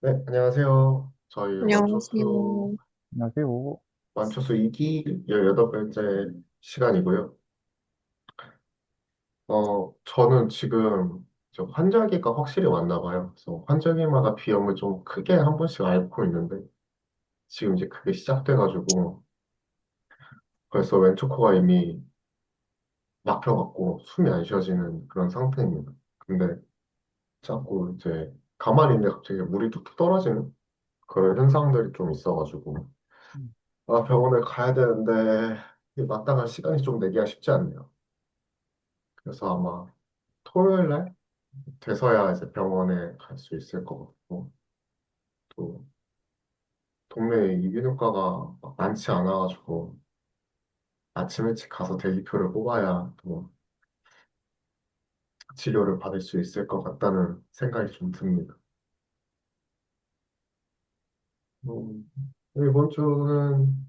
네, 안녕하세요. 저희 안녕하세요. 안녕하세요. 완초수 2기 18번째 시간이고요. 저는 지금 저 환절기가 확실히 왔나 봐요. 그래서 환절기마다 비염을 좀 크게 한 번씩 앓고 있는데 지금 이제 그게 시작돼가지고 벌써 왼쪽 코가 이미 막혀갖고 숨이 안 쉬어지는 그런 상태입니다. 근데 자꾸 이제 가만히 있는데 갑자기 물이 뚝뚝 떨어지는 그런 현상들이 좀 있어가지고 병원에 가야 되는데 이 마땅한 시간이 좀 내기가 쉽지 않네요. 그래서 아마 토요일 날 돼서야 이제 병원에 갈 수 있을 것 같고 또 동네에 이비인후과가 막 많지 않아가지고 아침 일찍 가서 대기표를 뽑아야 또 치료를 받을 수 있을 것 같다는 생각이 좀 듭니다. 음, 이번 주는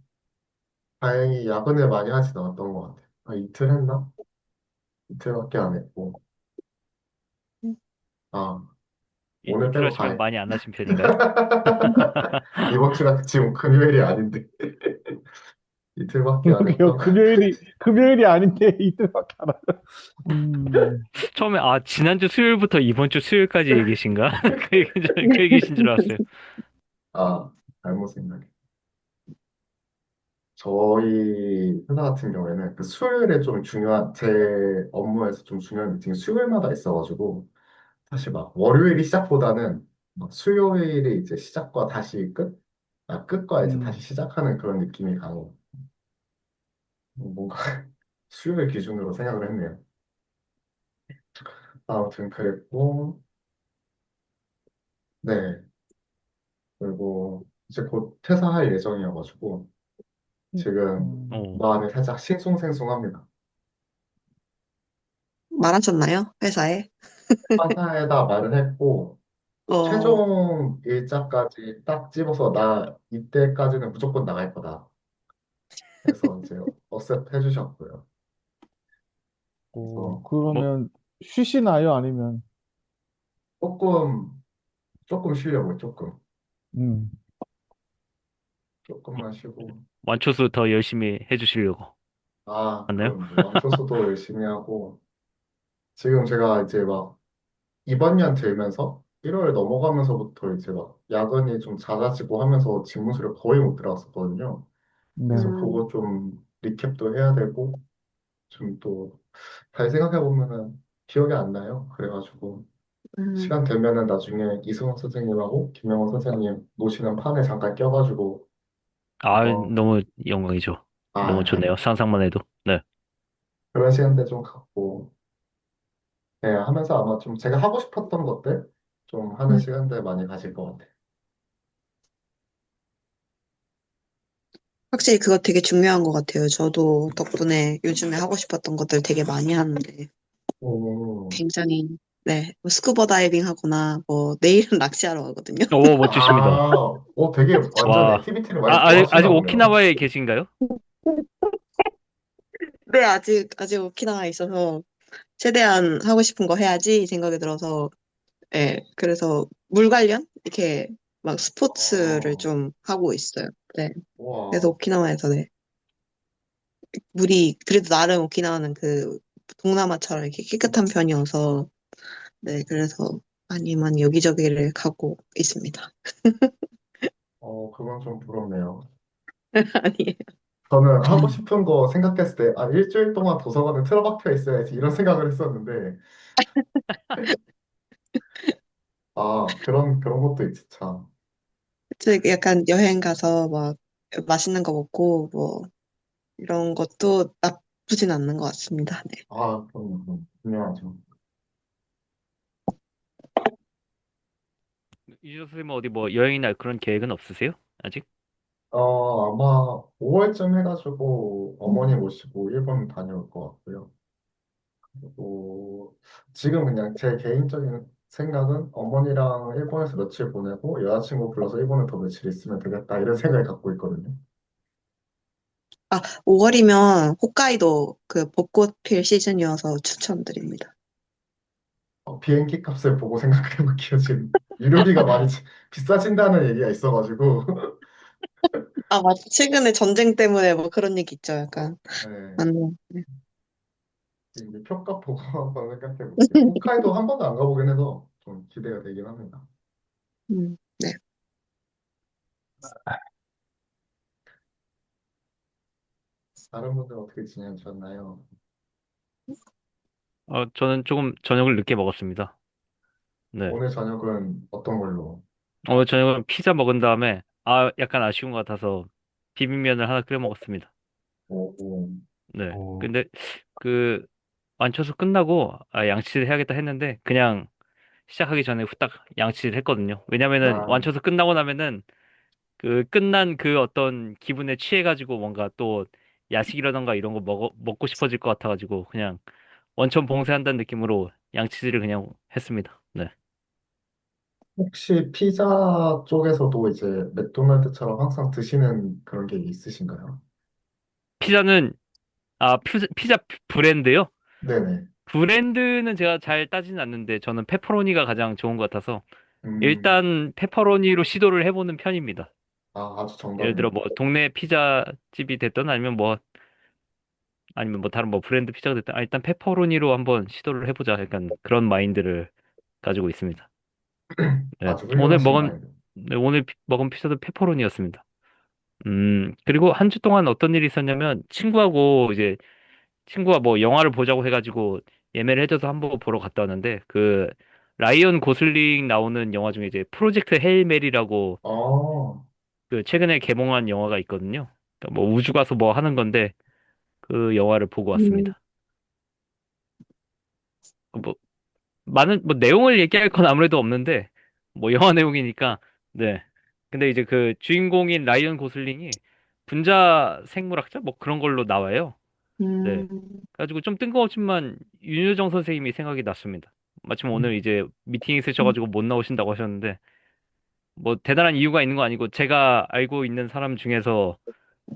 다행히 야근을 많이 하진 않았던 것 같아요. 이틀 했나? 이틀밖에 안 했고 아 오늘 이틀 빼고 하시면 다 많이 안 하신 편인가요? 이번 주가 지금 금요일이 아닌데 이틀밖에 안 그러게요. 했던 금요일이 아닌데 이틀밖에 안 하죠. 음, 처음에, 지난주 수요일부터 이번 주 수요일까지 얘기신가? 그 얘기신 줄 알았어요. 아 잘못 생각해. 저희 회사 같은 경우에는 그 수요일에 좀 중요한 제 업무에서 좀 중요한 미팅이 수요일마다 있어가지고 사실 막 월요일이 시작보다는 막 수요일이 이제 시작과 다시 끝과 이제 다시 음, 시작하는 그런 느낌이 강해요. 뭔가 수요일 기준으로 생각을 했네요. 아무튼 그랬고 네 그리고 이제 곧 퇴사할 예정이어가지고 지금 어, 마음이 살짝 싱숭생숭합니다. 말하셨나요? 회사에? 회사에다 말을 했고 어, 최종 일자까지 딱 집어서 나 이때까지는 무조건 나갈 거다. 해서 이제 어셉 해주셨고요. 그래서 뭐, 그러면 쉬시나요? 아니면, 조금 조금 쉬려고 음, 조금만 쉬고 완초수 더 열심히 해주시려고. 맞나요? 그럼 왕초수도 열심히 하고 지금 제가 이제 막 이번 년 들면서 1월 넘어가면서부터 이제 막 야근이 좀 잦아지고 하면서 집무실을 거의 못 들어갔었거든요. 네. 그래서 그거 좀 리캡도 해야 되고 좀 또 잘 생각해 보면은 기억이 안 나요. 그래가지고 시간 되면은 나중에 이승원 선생님하고 김영원 선생님 노시는 판에 잠깐 껴가지고 한번 너무 영광이죠. 너무 좋네요. 아닙니다. 상상만 해도. 네. 그런 시간대 좀 갖고 네, 하면서 아마 좀 제가 하고 싶었던 것들 좀 하는 시간대 많이 가질 것 같아요. 확실히 그거 되게 중요한 것 같아요. 저도 덕분에 요즘에 하고 싶었던 것들 되게 많이 하는데 오, 굉장히 네, 뭐 스쿠버 다이빙 하거나 뭐 내일은 낚시하러 가거든요. 오, 멋지십니다. 되게 완전 와. 액티비티를 많이 또 아직 하시나 보네요. 오키나와에 계신가요? 네, 아직 오키나와에 있어서 최대한 하고 싶은 거 해야지 이 생각이 들어서 네, 그래서 물 관련 이렇게 막 스포츠를 아, 좀 하고 있어요. 네, 그래서 와, 오키나와에서 네, 물이 그래도 나름 오키나와는 그 동남아처럼 이렇게 깨끗한 편이어서 네, 그래서 많이 많이 여기저기를 가고 있습니다. 그건 좀 부럽네요. 아니에요. 저는 하고 싶은 거 생각했을 때, 일주일 동안 도서관에 틀어박혀 있어야지 이런 생각을 했었는데, 그런 것도 있지, 참. 저 약간 여행 가서 막 맛있는 거 먹고 뭐 이런 것도 나쁘진 않는 것 같습니다. 네. 그럼 중요하죠. 이조 선생님 어디 뭐 여행이나 그런 계획은 없으세요? 아직? 아마 5월쯤 해가지고 어머니 모시고 일본 다녀올 것 같고요. 그리고 지금 그냥 제 개인적인 생각은 어머니랑 일본에서 며칠 보내고 여자친구 불러서 일본에 더 며칠 있으면 되겠다 이런 생각을 갖고 있거든요. 5월이면 홋카이도 그 벚꽃 필 시즌이어서 추천드립니다. 비행기 값을 보고 생각해 볼게요, 지금. 유료비가 많이 비싸진다는 얘기가 있어가지고. 아, 맞. 최근에 전쟁 때문에 뭐 그런 얘기 있죠. 약간. 네. 맞네. 네. 이게 표가 보고 한번 생각해 볼게요. 홋카이도 한 번도 안 가보긴 해서 좀 기대가 되긴 합니다. 네. 다른 분들 어떻게 지내셨나요? 저는 조금 저녁을 늦게 먹었습니다. 네. 오늘 저녁은 어떤 걸로? 오늘 저녁은 피자 먹은 다음에, 약간 아쉬운 것 같아서 비빔면을 하나 끓여 먹었습니다. 오, 오. 네. 어, 근데, 그, 완쳐서 끝나고, 양치를 해야겠다 했는데, 그냥 시작하기 전에 후딱 양치를 했거든요. 왜냐면은, 나 완쳐서 끝나고 나면은, 그, 끝난 그 어떤 기분에 취해가지고 뭔가 또, 야식이라던가 이런 거 먹고 싶어질 것 같아가지고, 그냥, 원천 봉쇄한다는 느낌으로 양치질을 그냥 했습니다. 네. 혹시 피자 쪽에서도 이제 맥도날드처럼 항상 드시는 그런 게 있으신가요? 피자는, 피자 브랜드요? 네네. 브랜드는 제가 잘 따지는 않는데 저는 페퍼로니가 가장 좋은 것 같아서 음, 일단 페퍼로니로 시도를 해보는 편입니다. 아주 예를 들어 정답이네. 뭐 동네 피자집이 됐든 아니면 뭐 다른 뭐 브랜드 피자가 됐든 일단 페퍼로니로 한번 시도를 해보자. 약간 그런 마인드를 가지고 있습니다. 네. 아주 훌륭하신 마인드. 오늘 먹은 피자도 페퍼로니였습니다. 그리고 한 주 동안 어떤 일이 있었냐면 친구가 뭐 영화를 보자고 해가지고 예매를 해줘서 한번 보러 갔다 왔는데 그 라이언 고슬링 나오는 영화 중에 이제 프로젝트 헤일 메리라고 어, 그 최근에 개봉한 영화가 있거든요. 그러니까 뭐 우주 가서 뭐 하는 건데 그 영화를 보고 음, 왔습니다. 뭐 많은 뭐 내용을 얘기할 건 아무래도 없는데 뭐 영화 내용이니까 네. 근데 이제 그 주인공인 라이언 고슬링이 분자 생물학자 뭐 그런 걸로 나와요. 네. 음, 그래가지고 좀 뜬금없지만 윤여정 선생님이 생각이 났습니다. 마침 오늘 이제 미팅 있으셔가지고 못 나오신다고 하셨는데 뭐 대단한 이유가 있는 거 아니고 제가 알고 있는 사람 중에서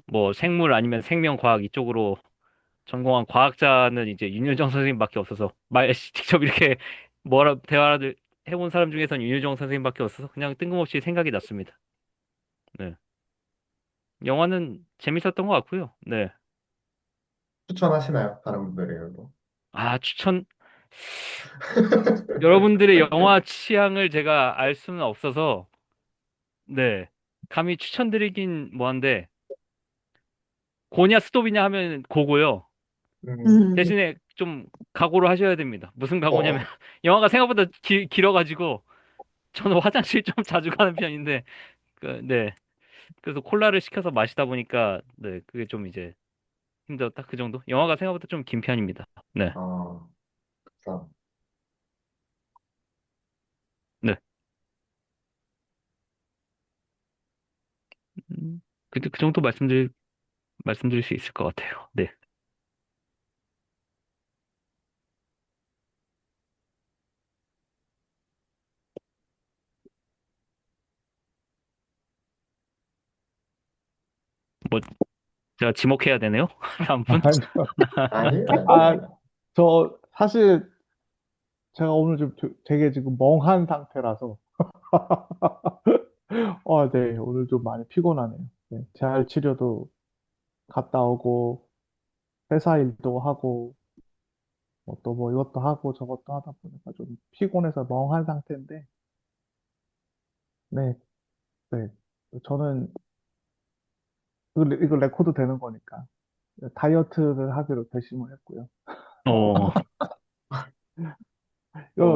뭐 생물 아니면 생명과학 이쪽으로 전공한 과학자는 이제 윤여정 선생님밖에 없어서 말 직접 이렇게 뭐라 대화를 해본 사람 중에서는 윤여정 선생님밖에 없어서 그냥 뜬금없이 생각이 났습니다. 네. 영화는 재밌었던 것 같고요. 네. 추천하시나요? 다른 분들에게도. 추천. 여러분들의 영화 취향을 제가 알 수는 없어서, 네. 감히 추천드리긴 뭐한데, 고냐 스톱이냐 하면 고고요. 음, 음, 대신에 좀 각오를 하셔야 됩니다. 무슨 각오냐면, 어, 영화가 생각보다 길어가지고, 저는 화장실 좀 자주 가는 편인데, 네. 그래서 콜라를 시켜서 마시다 보니까, 네. 그게 좀 이제 힘들었다. 그 정도? 영화가 생각보다 좀 긴 편입니다. 네. 아, 자, 네. 그 정도 말씀드릴 수 있을 것 같아요. 네. 뭐, 제가 지목해야 되네요? 다음 분? 아니, 아, 아닙니다. 저 사실 제가 오늘 좀 되게 지금 멍한 상태라서 네, 오늘 좀 많이 피곤하네요. 네, 재활 치료도 갔다 오고 회사 일도 하고 또 뭐 이것도 하고 저것도 하다 보니까 좀 피곤해서 멍한 상태인데 네, 네. 저는 이거 레코드 되는 거니까 다이어트를 하기로 결심을 했고요. 어,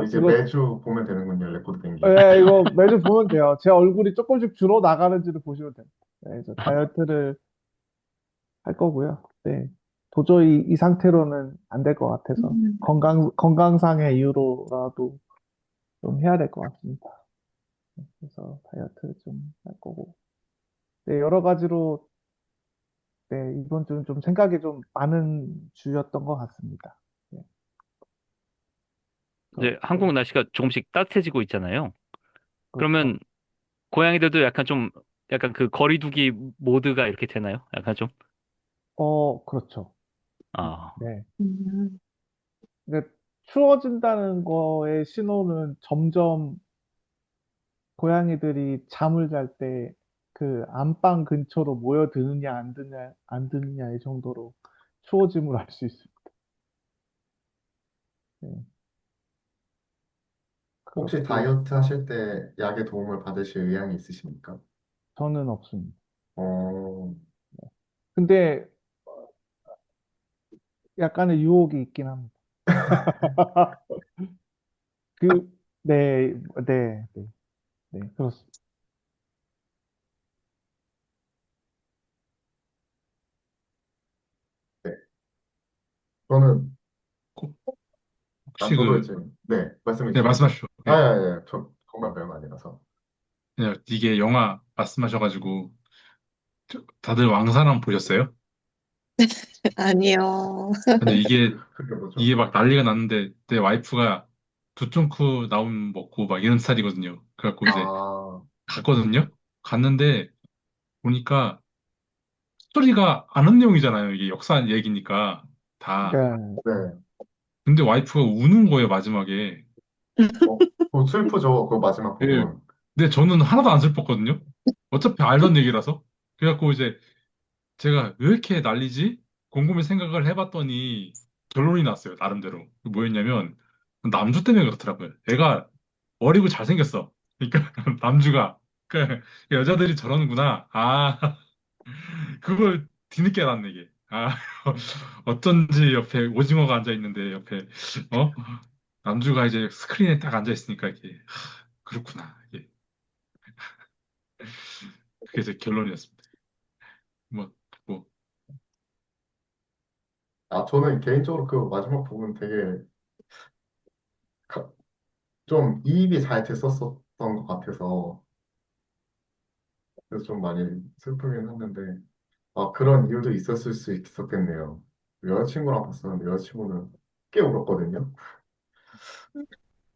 이제 이거 매주 보면 되는군요, 레코드 뱅기. 이거 매주 보면 돼요. 제 얼굴이 조금씩 줄어 나가는지를 보시면 돼요. 네, 저 다이어트를 할 거고요. 네. 도저히 이 상태로는 안 될 것 같아서 음, 건강상의 이유로라도 좀 해야 될 것 같습니다. 그래서 다이어트를 좀 할 거고. 네, 여러 가지로 네, 이번 주는 좀 생각이 좀 많은 주였던 것 같습니다. 네, 그래서 이제 한국 날씨가 조금씩 따뜻해지고 있잖아요. 그러면 그렇죠. 고양이들도 약간 그 거리두기 모드가 이렇게 되나요? 약간 좀? 그렇죠. 아, 네. 음, 근데 추워진다는 거의 신호는 점점 고양이들이 잠을 잘 때 그 안방 근처로 모여드느냐 안 드느냐의 정도로 추워짐을 알 수 있습니다. 네, 혹시 그렇고 다이어트 하실 때 약의 도움을 받으실 의향이 있으십니까? 저는 없습니다. 어, 근데 약간의 유혹이 있긴 합니다. 그, 네, 네, 네, 네, 그렇습니다. 네. 저는, 꼭 혹시 저도 이제, 네, 말씀해 네, 주시죠. 말씀하시죠. 아, 네. 저 정말 별거 아니라서. 그냥 이게 영화 말씀하셔가지고 다들 왕사람 보셨어요? 아니요. 근데 그게 뭐죠? 이게 막 난리가 났는데 내 와이프가 두쫑쿠 나온 먹고 막 이런 스타일이거든요. 그래갖고 이제 아, 갔거든요. 갔는데 보니까 스토리가 아는 내용이잖아요. 이게 역사 얘기니까 다. 네, 네. 근데 와이프가 우는 거예요, 마지막에. 슬프죠. 그 마지막 예. 부분. 근데 저는 하나도 안 슬펐거든요. 어차피 알던 얘기라서. 그래갖고 이제 제가 왜 이렇게 난리지? 곰곰이 생각을 해봤더니 결론이 났어요, 나름대로. 뭐였냐면, 남주 때문에 그렇더라고요. 애가 어리고 잘생겼어. 그러니까, 남주가. 그러니까 여자들이 저러는구나. 아, 그걸 뒤늦게 알았네, 이게. 아, 어쩐지 옆에 오징어가 앉아있는데, 옆에, 어? 남주가 이제 스크린에 딱 앉아있으니까, 이게, 그렇구나. 이게, 그게 제 결론이었습니다. 뭐, 뭐, 저는 개인적으로 그 마지막 부분 되게 가- 좀 이입이 잘 됐었던 것 같아서 그래서 좀 많이 슬프긴 했는데 그런 이유도 있었을 수 있었겠네요. 여자친구랑 봤었는데 여자친구는 꽤 울었거든요.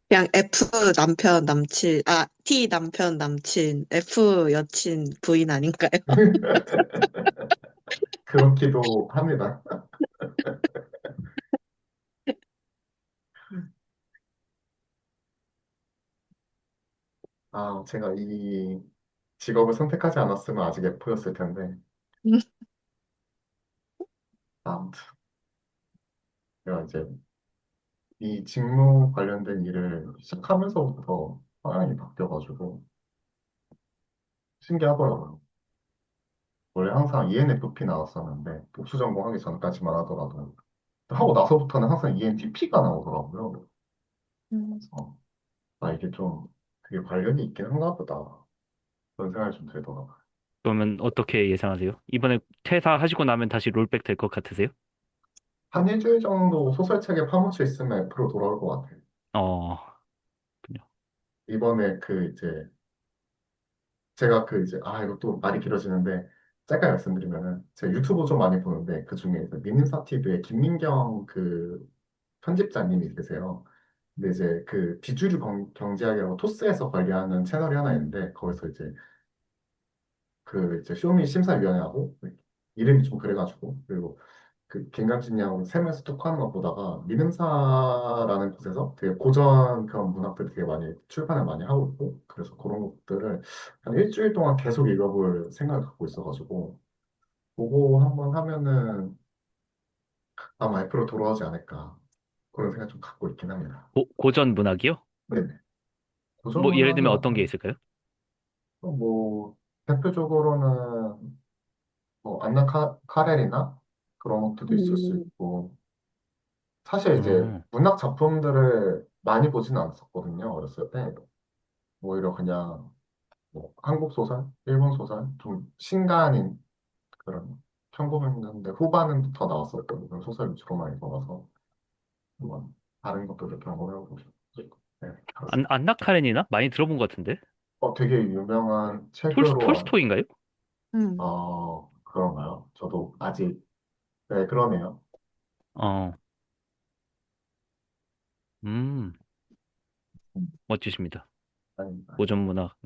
그냥 F 남편 남친, T 남편 남친, F 여친 부인 아닌가요? 그렇기도 합니다. 제가 이 직업을 선택하지 않았으면 아직 F였을 텐데 아무튼 제가 이제 이 직무 관련된 일을 시작하면서부터 성향이 바뀌어가지고 신기하더라고요. 원래 항상 ENFP 나왔었는데 복수 전공하기 전까지만 하더라도 하고 나서부터는 항상 ENTP가 나오더라고요. 음. 그래서 이게 좀 되게 관련이 있긴 한가 보다 그런 생각이 좀 들더라고요. 그러면 어떻게 예상하세요? 이번에 퇴사하시고 나면 다시 롤백 될 것 같으세요? 한 일주일 정도 소설책에 파묻혀 있으면 F로 돌아올 것 같아요. 어, 그냥. 이번에 그 이제 제가 그 이제 이것도 말이 길어지는데 짧게 말씀드리면은 제가 유튜브 좀 많이 보는데 그 중에 미니사 TV의 김민경 그 편집자님이 계세요. 근데 이제 그 비주류 경제학이라고 토스에서 관리하는 채널이 하나 있는데 거기서 이제 그 이제 쇼미 심사위원회하고 이름이 좀 그래가지고 그리고 그 김강진이하고 세 명이서 토크하는 거 보다가 미음사라는 곳에서 되게 고전 그런 문학들 되게 많이 출판을 많이 하고 있고 그래서 그런 것들을 한 일주일 동안 계속 읽어볼 생각을 갖고 있어가지고 그거 한번 하면은 아마 F로 돌아오지 않을까 그런 생각 좀 갖고 있긴 합니다. 고전 문학이요? 네네. 고전 뭐 예를 문학은 들면 어떤 게 아까 있을까요? 뭐 대표적으로는 뭐 안나 카렐이나 그런 것들도 있을 수 음. 있고 사실 이제 어, 문학 작품들을 많이 보지는 않았었거든요 어렸을 때 오히려 그냥 뭐 한국 소설, 일본 소설 좀 신간인 그런 1900년대 후반부터 나왔었던 그런 소설 위주로 많이 읽어봐서 한번 다른 것들을 경험해보고 싶고 네 그렇습니다. 안나 카레니나? 많이 들어본 것 같은데? 되게 유명한 책으로 톨스토이인가요? 음. 그런가요? 저도 아직 네 그러네요. 어, 음, 음, 멋지십니다. 아닙니다. 고전 문학.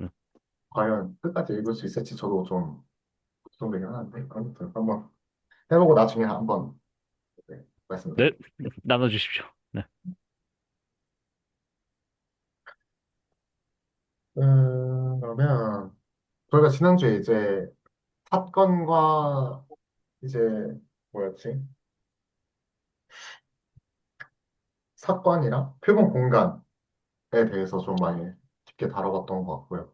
과연 끝까지 읽을 수 있을지 저도 좀 걱정되긴 하는데 아무튼 한번 해보고 나중에 한번 네, 네, 말씀드릴게요. 나눠주십시오. 네. 음, 그러면 저희가 지난주에 이제 사건과 이제 뭐였지? 사건이랑 표본 공간에 대해서 좀 많이 깊게 다뤄봤던 것 같고요.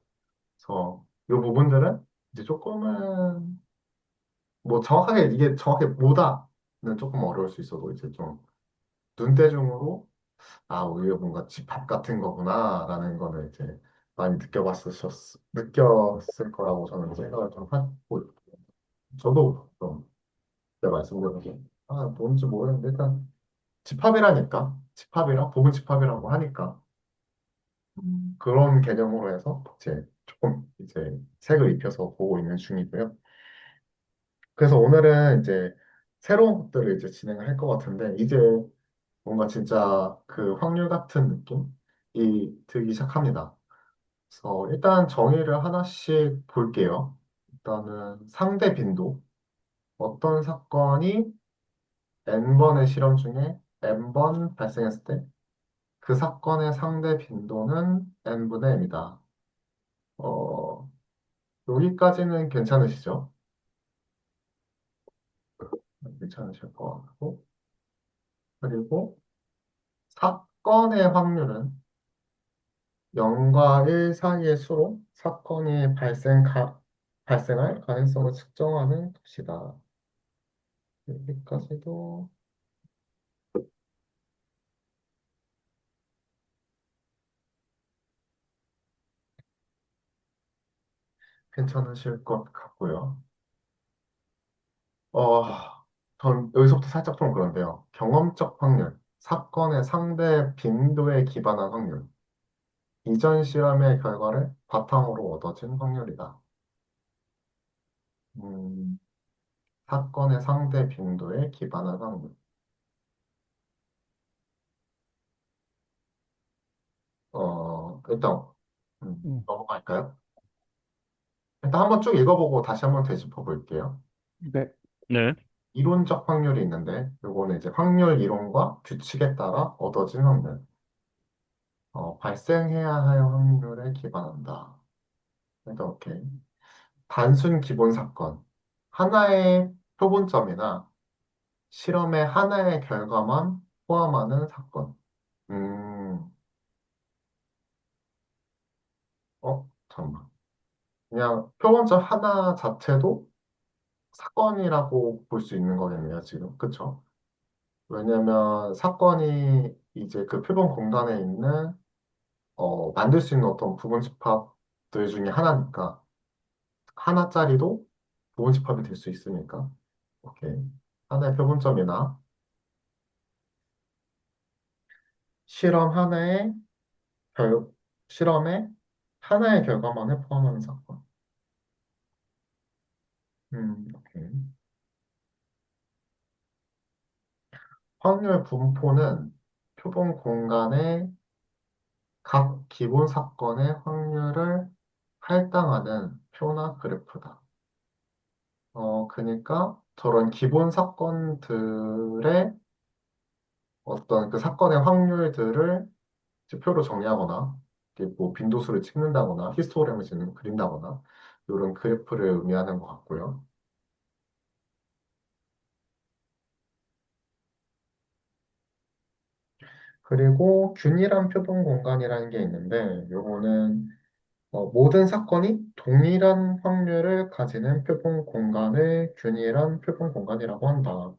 그래서 이 부분들은 이제 조금은 뭐 정확하게 이게 정확히 뭐다는 조금 어려울 수 있어도 이제 좀 눈대중으로 아, 우리가 뭔가 집합 같은 거구나라는 거는 이제 많이 느꼈을 거라고 저는 생각을 좀 하고 있고 저도 좀 내 말씀대로 아, 뭔지 모르겠는데 일단 집합이라니까 집합이라 부분 집합이라고 하니까 그런 개념으로 해서 이제 조금 이제 색을 입혀서 보고 있는 중이고요. 그래서 오늘은 이제 새로운 것들을 이제 진행을 할 것 같은데 이제 뭔가 진짜 그 확률 같은 느낌이 들기 시작합니다. 그래서 일단 정의를 하나씩 볼게요. 일단은 상대 빈도. 어떤 사건이 n번의 실험 중에 n번 발생했을 때 그 사건의 상대 빈도는 n분의 m이다. 어, 여기까지는 괜찮으시죠? 괜찮으실 것 같고. 그리고 사건의 확률은 0과 1 사이의 수로 사건이 발생할 가능성을 측정하는 것이다. 여기까지도 괜찮으실 것 같고요. 어, 전 여기서부터 살짝 좀 그런데요. 경험적 확률, 사건의 상대 빈도에 기반한 확률, 이전 실험의 결과를 바탕으로 얻어진 확률이다. 음, 사건의 상대 빈도에 기반한 확률. 일단 음, 넘어갈까요? 일단 한번 쭉 읽어보고 다시 한번 되짚어 볼게요. 네, 네. 이론적 확률이 있는데, 요거는 이제 확률 이론과 규칙에 따라 얻어진 확률. 발생해야 할 확률에 기반한다. 일단 오케이. 단순 기본 사건. 하나의 표본점이나 실험의 하나의 결과만 포함하는 사건. 음, 잠깐만. 그냥 표본점 하나 자체도 사건이라고 볼 수 있는 거겠네요, 지금. 그쵸? 왜냐면 사건이 이제 그 표본 공간에 있는 만들 수 있는 어떤 부분 집합들 중에 하나니까 하나짜리도 부분 집합이 될 수 있으니까 오케이. 하나의 표본점이나 실험 하나의 결 실험의 하나의 결과만을 포함하는 사건. 오케이. 확률 분포는 표본 공간의 각 기본 사건의 확률을 할당하는 표나 그래프다. 그러니까 저런 기본 사건들의 어떤 그 사건의 확률들을 이제 표로 정리하거나 이렇게 뭐 빈도수를 찍는다거나 히스토그램을 그린다거나 이런 그래프를 의미하는 것 같고요. 그리고 균일한 표본 공간이라는 게 있는데 요거는 모든 사건이 동일한 확률을 가지는 표본 공간을 균일한 표본 공간이라고 한다.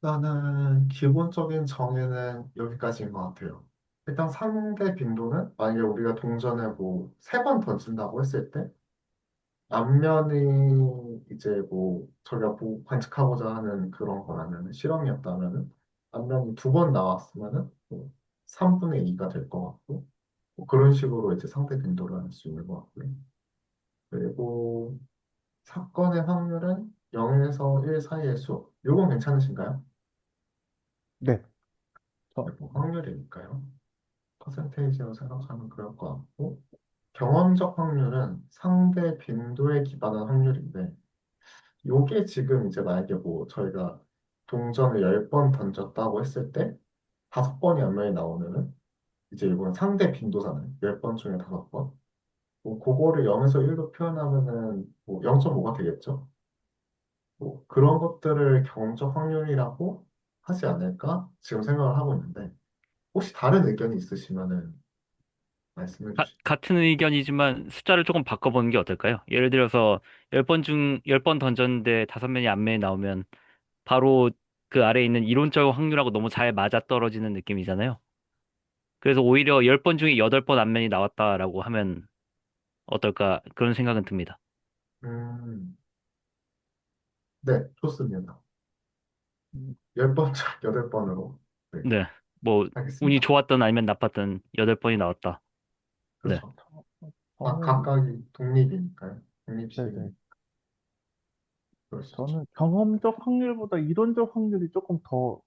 일단은 기본적인 정의는 여기까지인 것 같아요. 일단 상대 빈도는 만약에 우리가 동전을 뭐 세 번 던진다고 했을 때 앞면이 이제 뭐 저희가 관측하고자 하는 그런 거라면 실험이었다면은 앞면이 두 번 나왔으면은 뭐 3분의 2가 될 것 같고 뭐 그런 식으로 이제 상대 빈도를 알 수 있는 것 같고요. 그리고 사건의 확률은 0에서 1 사이의 수. 요건 괜찮으신가요? 네. 네, 저, 뭐 확률이니까요. 퍼센테이지로 생각하면 그럴 것 같고 경험적 확률은 상대 빈도에 기반한 확률인데 요게 지금 이제 만약에 뭐 저희가 동전을 10번 던졌다고 했을 때 5번이 안면이 나오면은 이제 이건 상대 빈도잖아요. 10번 중에 5번. 뭐 그거를 0에서 1로 표현하면은 뭐 0.5가 되겠죠. 뭐 그런 것들을 경험적 확률이라고 하지 않을까 지금 생각을 하고 있는데 혹시 다른 의견이 있으시면은 말씀해 주시죠. 같은 의견이지만 숫자를 조금 바꿔보는 게 어떨까요? 예를 들어서 10번 던졌는데 5면이 앞면이 나오면 바로 그 아래에 있는 이론적 확률하고 너무 잘 맞아떨어지는 느낌이잖아요. 그래서 오히려 10번 중에 8번 앞면이 나왔다라고 하면 어떨까 그런 생각은 듭니다. 음, 네, 좋습니다. 음, 10번, 8번으로. 네, 네. 뭐 운이 알겠습니다. 좋았든 아니면 나빴든 8번이 나왔다. 네. 그렇죠. 아, 저는, 각각이 독립이니까요. 독립시행. 네네. 그럴 수 있죠. 저는 경험적 확률보다 이론적 확률이 조금 더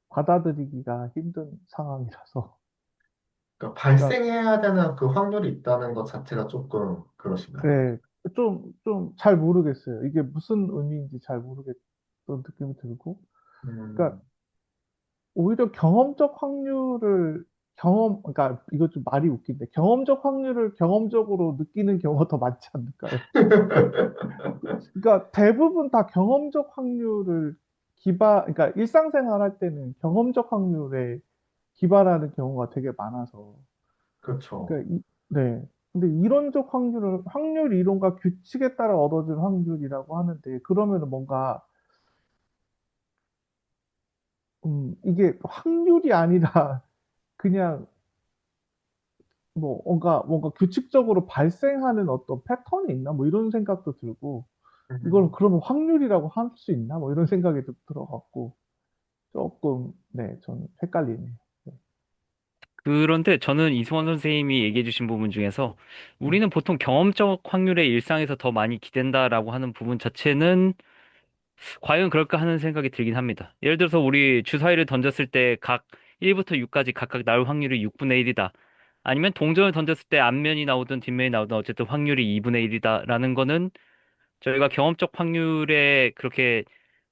받아들이기가 힘든 상황이라서. 그러니까 그러니까, 발생해야 되는 그 확률이 있다는 것 자체가 조금 그러신가요? 네, 좀 잘 모르겠어요. 이게 무슨 의미인지 잘 모르겠던 느낌이 들고. 그러니까 음, 오히려 경험적 확률을 그러니까 이거 좀 말이 웃긴데 경험적 확률을 경험적으로 느끼는 경우가 더 많지 않을까요? 그러니까 대부분 다 경험적 확률을 그러니까 일상생활 할 때는 경험적 확률에 기반하는 경우가 되게 많아서. 그렇죠. 그러니까 네. 근데 이론적 확률을 확률 이론과 규칙에 따라 얻어진 확률이라고 하는데 그러면은 뭔가 이게 확률이 아니라 그냥 뭐 뭔가 규칙적으로 발생하는 어떤 패턴이 있나 뭐 이런 생각도 들고 이걸 음, 그러면 확률이라고 할 수 있나 뭐 이런 생각이 들어갖고 조금 네 저는 헷갈리네요. 네. 그런데 저는 이승원 선생님이 얘기해 주신 부분 중에서 우리는 보통 경험적 확률에 일상에서 더 많이 기댄다라고 하는 부분 자체는 과연 그럴까 하는 생각이 들긴 합니다. 예를 들어서 우리 주사위를 던졌을 때 각 1부터 6까지 각각 나올 확률이 6분의 1이다. 아니면 동전을 던졌을 때 앞면이 나오든 뒷면이 나오든 어쨌든 확률이 2분의 1이다라는 거는 저희가 경험적 확률에 그렇게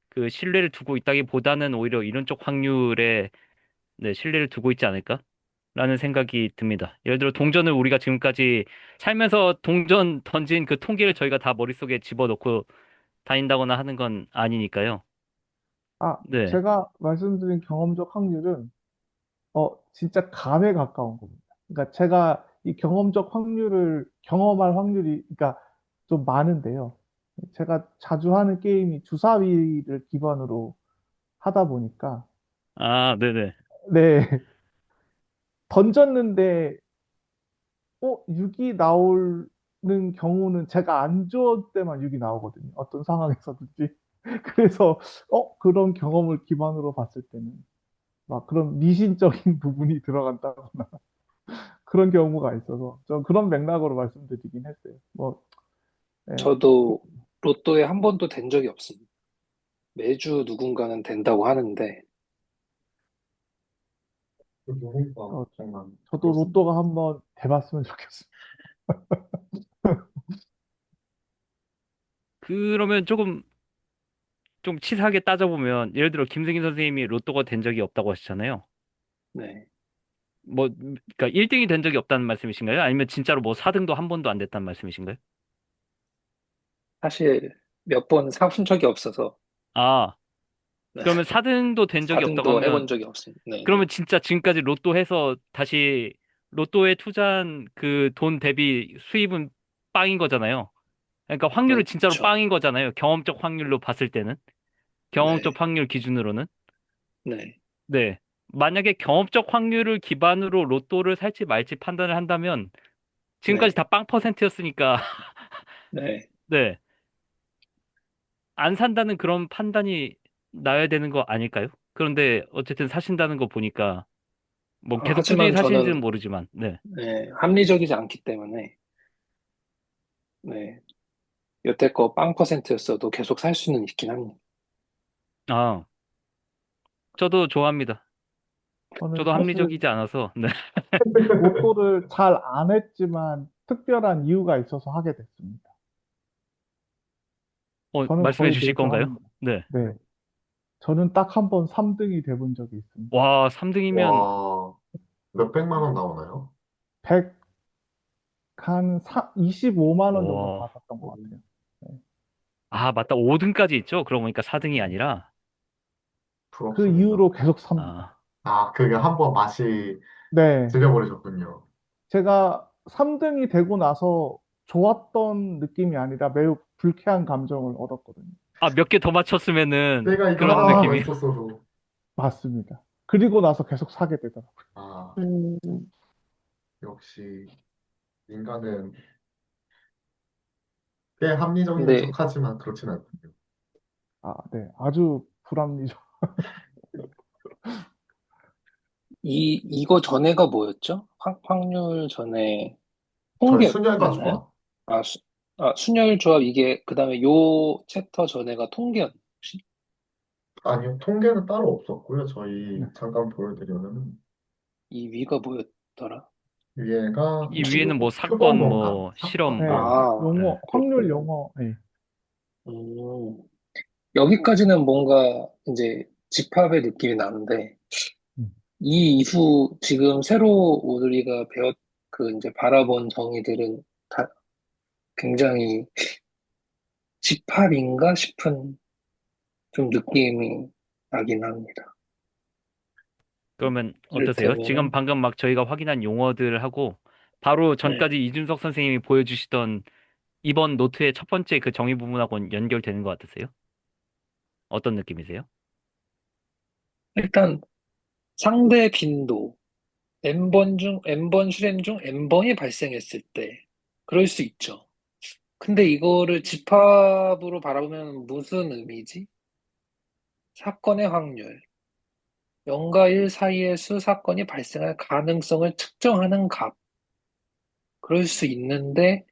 그 신뢰를 두고 있다기보다는 오히려 이론적 확률에 네, 신뢰를 두고 있지 않을까? 라는 생각이 듭니다. 예를 들어 동전을 우리가 지금까지 살면서 동전 던진 그 통계를 저희가 다 머릿속에 집어넣고 다닌다거나 하는 건 아니니까요. 아 네. 제가 말씀드린 경험적 확률은 진짜 감에 가까운 겁니다. 그러니까 제가 이 경험적 확률을 경험할 확률이 그러니까 좀 많은데요. 제가 자주 하는 게임이 주사위를 기반으로 하다 보니까 아, 네네. 네 던졌는데 6이 나오는 경우는 제가 안 좋을 때만 6이 나오거든요. 어떤 상황에서든지. 그래서 그런 경험을 기반으로 봤을 때는 막 그런 미신적인 부분이 들어간다거나 그런 경우가 있어서 좀 그런 맥락으로 말씀드리긴 했어요. 뭐 예, 저도 로또에 한 번도 된 적이 없습니다. 매주 누군가는 된다고 하는데, 그 누군가 어, 정말 저도 그렇습니다. 로또가 한번 돼봤으면 좋겠습니다. 그러면 조금 좀 치사하게 따져보면 예를 들어 김승희 선생님이 로또가 된 적이 없다고 하시잖아요. 네. 뭐 그러니까 1등이 된 적이 없다는 말씀이신가요? 아니면 진짜로 뭐 4등도 한 번도 안 됐다는 말씀이신가요? 사실 몇 번 사본 적이 없어서, 아, 네. 그러면 4등도 된 적이 없다고 4등도 하면 해본 적이 없습니다. 네네. 그러면 진짜 지금까지 로또 해서 다시 로또에 투자한 그 돈 대비 수입은 빵인 거잖아요. 그러니까 확률은 진짜로 그렇죠. 빵인 거잖아요. 경험적 확률로 봤을 때는. 경험적 네. 확률 기준으로는. 네. 네. 만약에 경험적 확률을 기반으로 로또를 살지 말지 판단을 한다면 지금까지 네. 다 빵 퍼센트였으니까 네. 네. 안 산다는 그런 판단이 나야 되는 거 아닐까요? 그런데 어쨌든 사신다는 거 보니까 뭐 계속 꾸준히 하지만 사시는지는 저는, 모르지만 네. 네, 합리적이지 않기 때문에, 네. 여태껏 빵 퍼센트였어도 계속 살 수는 있긴 합니다. 아, 저도 좋아합니다. 저는 저도 사실 합리적이지 않아서 네. 로또를 잘 안 했지만 특별한 이유가 있어서 하게 됐습니다. 저는 말씀해 거의 주실 그렇게 건가요? 합니다. 네. 네. 저는 딱 한 번 3등이 돼본 적이 있습니다. 와, 3등이면, 와, 몇백만 원 나오나요? 100, 한 25만 원 정도 와, 받았던 것 같아요. 네. 아, 맞다. 5등까지 있죠? 그러고 보니까 4등이 네. 아니라, 그 부럽습니다. 이후로 계속 삽니다. 아, 아, 그게 한번 맛이 네. 들려버리셨군요. 제가 3등이 되고 나서 좋았던 느낌이 아니라 매우 불쾌한 감정을 얻었거든요. 아, 몇 개 더 맞췄으면은 내가 이걸 그런 하나 더 느낌이. 했었어도. 맞습니다. 그리고 나서 계속 사게 되더라고요. 아, 음, 역시 인간은 꽤 합리적인 근데 척하지만 그렇진 않군요. 아, 네. 아주 불합리적. 이거 전에가 뭐였죠? 확률 전에 저희 순혈과 통계였나요? 조합. 아, 순열 조합 이게 그다음에 요 챕터 전에가 통계였나요, 혹시? 아니요, 통계는 따로 없었고요. 네. 저희 잠깐 보여드리면 이 위가 뭐였더라? 위에가 이 위에는 뭐 뭐 사건, 표본원감, 뭐 실험, 사건. 네. 네. 아, 용어, 확률 그렇군요. 용어. 네. 음, 여기까지는 뭔가 이제 집합의 느낌이 나는데 음. 이 이후 지금 새로 우리가 그 이제 바라본 정의들은 다 굉장히 집합인가 싶은 좀 느낌이 나긴 합니다. 그러면 어떠세요? 지금 이를테면은, 방금 막 저희가 확인한 용어들을 하고, 바로 네, 전까지 이준석 선생님이 보여주시던 이번 노트의 첫 번째 그 정의 부분하고는 연결되는 것 같으세요? 어떤 느낌이세요? 일단 상대 빈도, n번 실행 중 n번이 발생했을 때, 그럴 수 있죠. 근데 이거를 집합으로 바라보면 무슨 의미지? 사건의 확률, 0과 1 사이의 수 사건이 발생할 가능성을 측정하는 값. 그럴 수 있는데,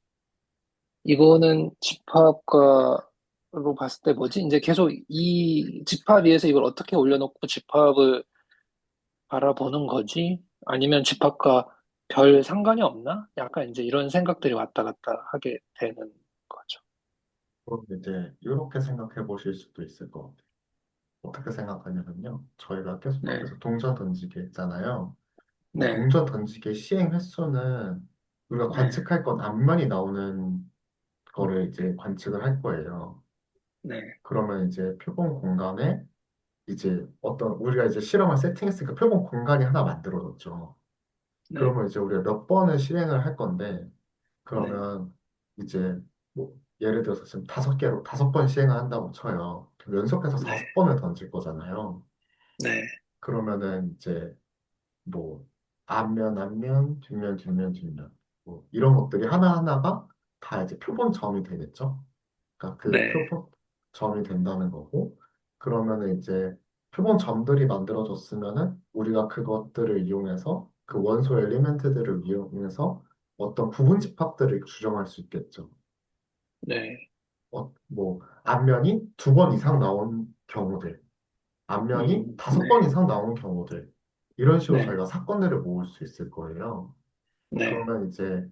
이거는 집합과로 봤을 때 뭐지? 이제 계속 이 집합 위에서 이걸 어떻게 올려놓고 집합을 바라보는 거지? 아니면 집합과 별 상관이 없나? 약간 이제 이런 생각들이 왔다 갔다 하게 되는 거죠. 그럼 이제 이렇게 생각해 보실 수도 있을 것 같아요. 어떻게 생각하냐면요. 저희가 계속 네, 앞에서 동전 던지기 했잖아요. 이 네, 동전 던지기의 시행 횟수는 우리가 네, 관측할 건 앞면이 나오는 음. 거를 이제 관측을 할 거예요. 네, 그러면 이제 표본 공간에 이제 어떤 우리가 이제 실험을 세팅했으니까 표본 공간이 하나 만들어졌죠. 네, 그러면 이제 우리가 몇 번을 실행을 할 건데 네, 그러면 이제 뭐 예를 들어서 지금 5개로 5번 시행을 한다고 쳐요. 그럼 연속해서 네, 5번을 던질 거잖아요. 네, 그러면은 이제 뭐 앞면 앞면 뒷면 뒷면 뒷면 뭐 이런 것들이 하나하나가 다 이제 표본점이 되겠죠. 그러니까 그 네, 표본점이 된다는 거고 그러면은 이제 표본점들이 만들어졌으면은 우리가 그것들을 이용해서 그 원소 엘리멘트들을 이용해서 어떤 부분 집합들을 규정할 수 있겠죠. 네, 뭐 앞면이 2번 이상 나온 경우들, 앞면이 다섯 네, 번 이상 나온 경우들 이런 식으로 네, 저희가 사건들을 모을 수 있을 거예요. 네, 그러면 이제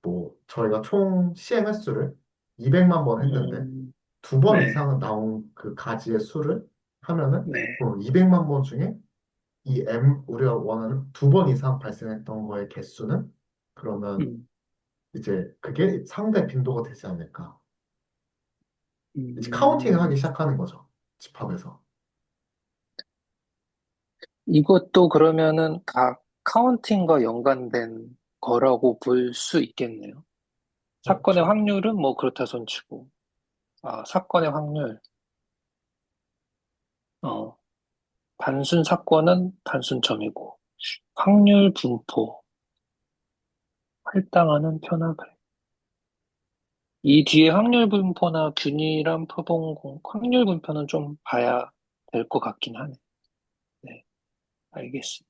뭐 저희가 총 시행 횟수를 200만 번 했는데 음, 2번 네, 이상 나온 그 가지의 수를 하면은 네, 200만 번 중에 이 M 우리가 원하는 2번 이상 발생했던 거의 개수는 그러면 음, 이제 그게 상대 빈도가 되지 않을까. 이제 카운팅을 음. 하기 시작하는 거죠. 집합에서. 이것도 그러면은 다 카운팅과 연관된 거라고 볼 수 있겠네요. 사건의 저 확률은 뭐 그렇다 손치고, 사건의 확률, 어, 단순 사건은 단순점이고, 확률 분포, 할당하는 편합을. 이 뒤에 확률 분포나 균일한 표본공, 확률 분포는 좀 봐야 될 것 같긴 하네. 네, 알겠습니다.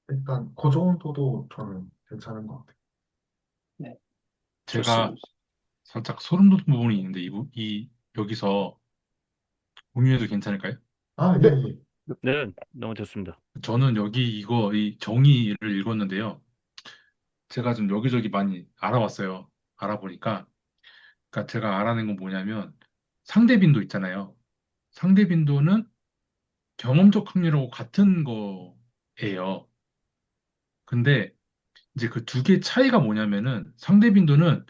일단 그 정도도 저는 괜찮은 것 같아요. 네, 제가 좋습니다. 살짝 소름 돋는 부분이 있는데 여기서 공유해도 괜찮을까요? 아, 예, 네. 예. 네, 너무 좋습니다. 저는 이 정의를 읽었는데요. 제가 좀 여기저기 많이 알아봤어요. 알아보니까, 그러니까 제가 알아낸 건 뭐냐면 상대 빈도 있잖아요. 상대 빈도는 경험적 확률하고 같은 거예요. 근데 이제 그 두 개 차이가 뭐냐면은 상대 빈도는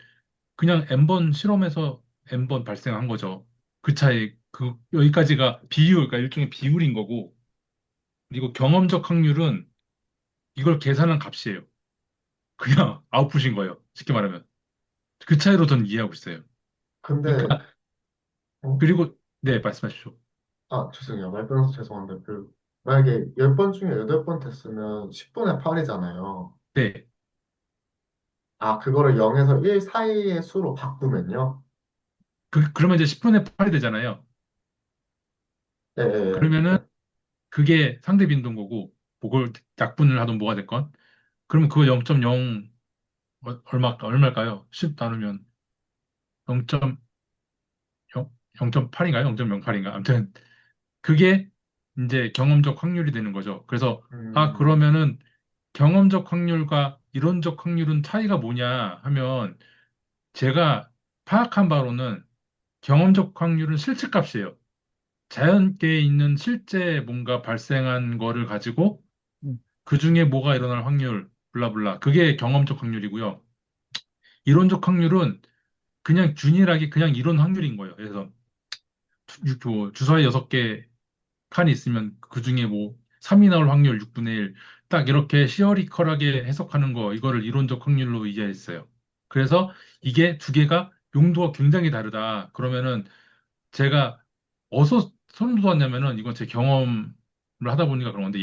그냥 n번 실험해서 n번 발생한 거죠. 그 차이, 여기까지가 비율, 그러니까 일종의 비율인 거고, 그리고 경험적 확률은 이걸 계산한 값이에요. 그냥 아웃풋인 거예요. 쉽게 말하면. 그 차이로 저는 이해하고 있어요. 근데, 그러니까, 어? 그리고, 네, 말씀하십시오. 아, 죄송해요. 말 끊어서 죄송한데, 만약에 10번 중에 8번 됐으면 10분의 8이잖아요. 네. 아, 그거를 0에서 1 사이의 수로 바꾸면요? 그러면 이제 10분의 8이 되잖아요. 예, 예, 그러면은 예. 그게 상대 빈도인 거고, 그걸 약분을 하든 뭐가 됐건, 그러면 그거 0.0, 얼마일까요? 10 나누면 0.0, 0.8인가요? 0.08인가? 아무튼, 그게 이제 경험적 확률이 되는 거죠. 그래서, 음, 그러면은 경험적 확률과 이론적 확률은 차이가 뭐냐 하면, 제가 파악한 바로는 경험적 확률은 실측값이에요. 자연계에 있는 실제 뭔가 발생한 거를 가지고 음, 그 중에 뭐가 일어날 확률, 블라블라. 그게 경험적 확률이고요. 이론적 확률은 그냥 균일하게 그냥 이론 확률인 거예요. 그래서 주사위 6개 칸이 있으면 그 중에 뭐 3이 나올 확률 6분의 1. 딱 이렇게 시어리컬하게 해석하는 거, 이거를 이론적 확률로 이해했어요. 그래서 이게 두 개가 용도가 굉장히 다르다. 그러면은 제가 어디서 소름 돋았냐면은 이건 제 경험을 하다 보니까 그런 건데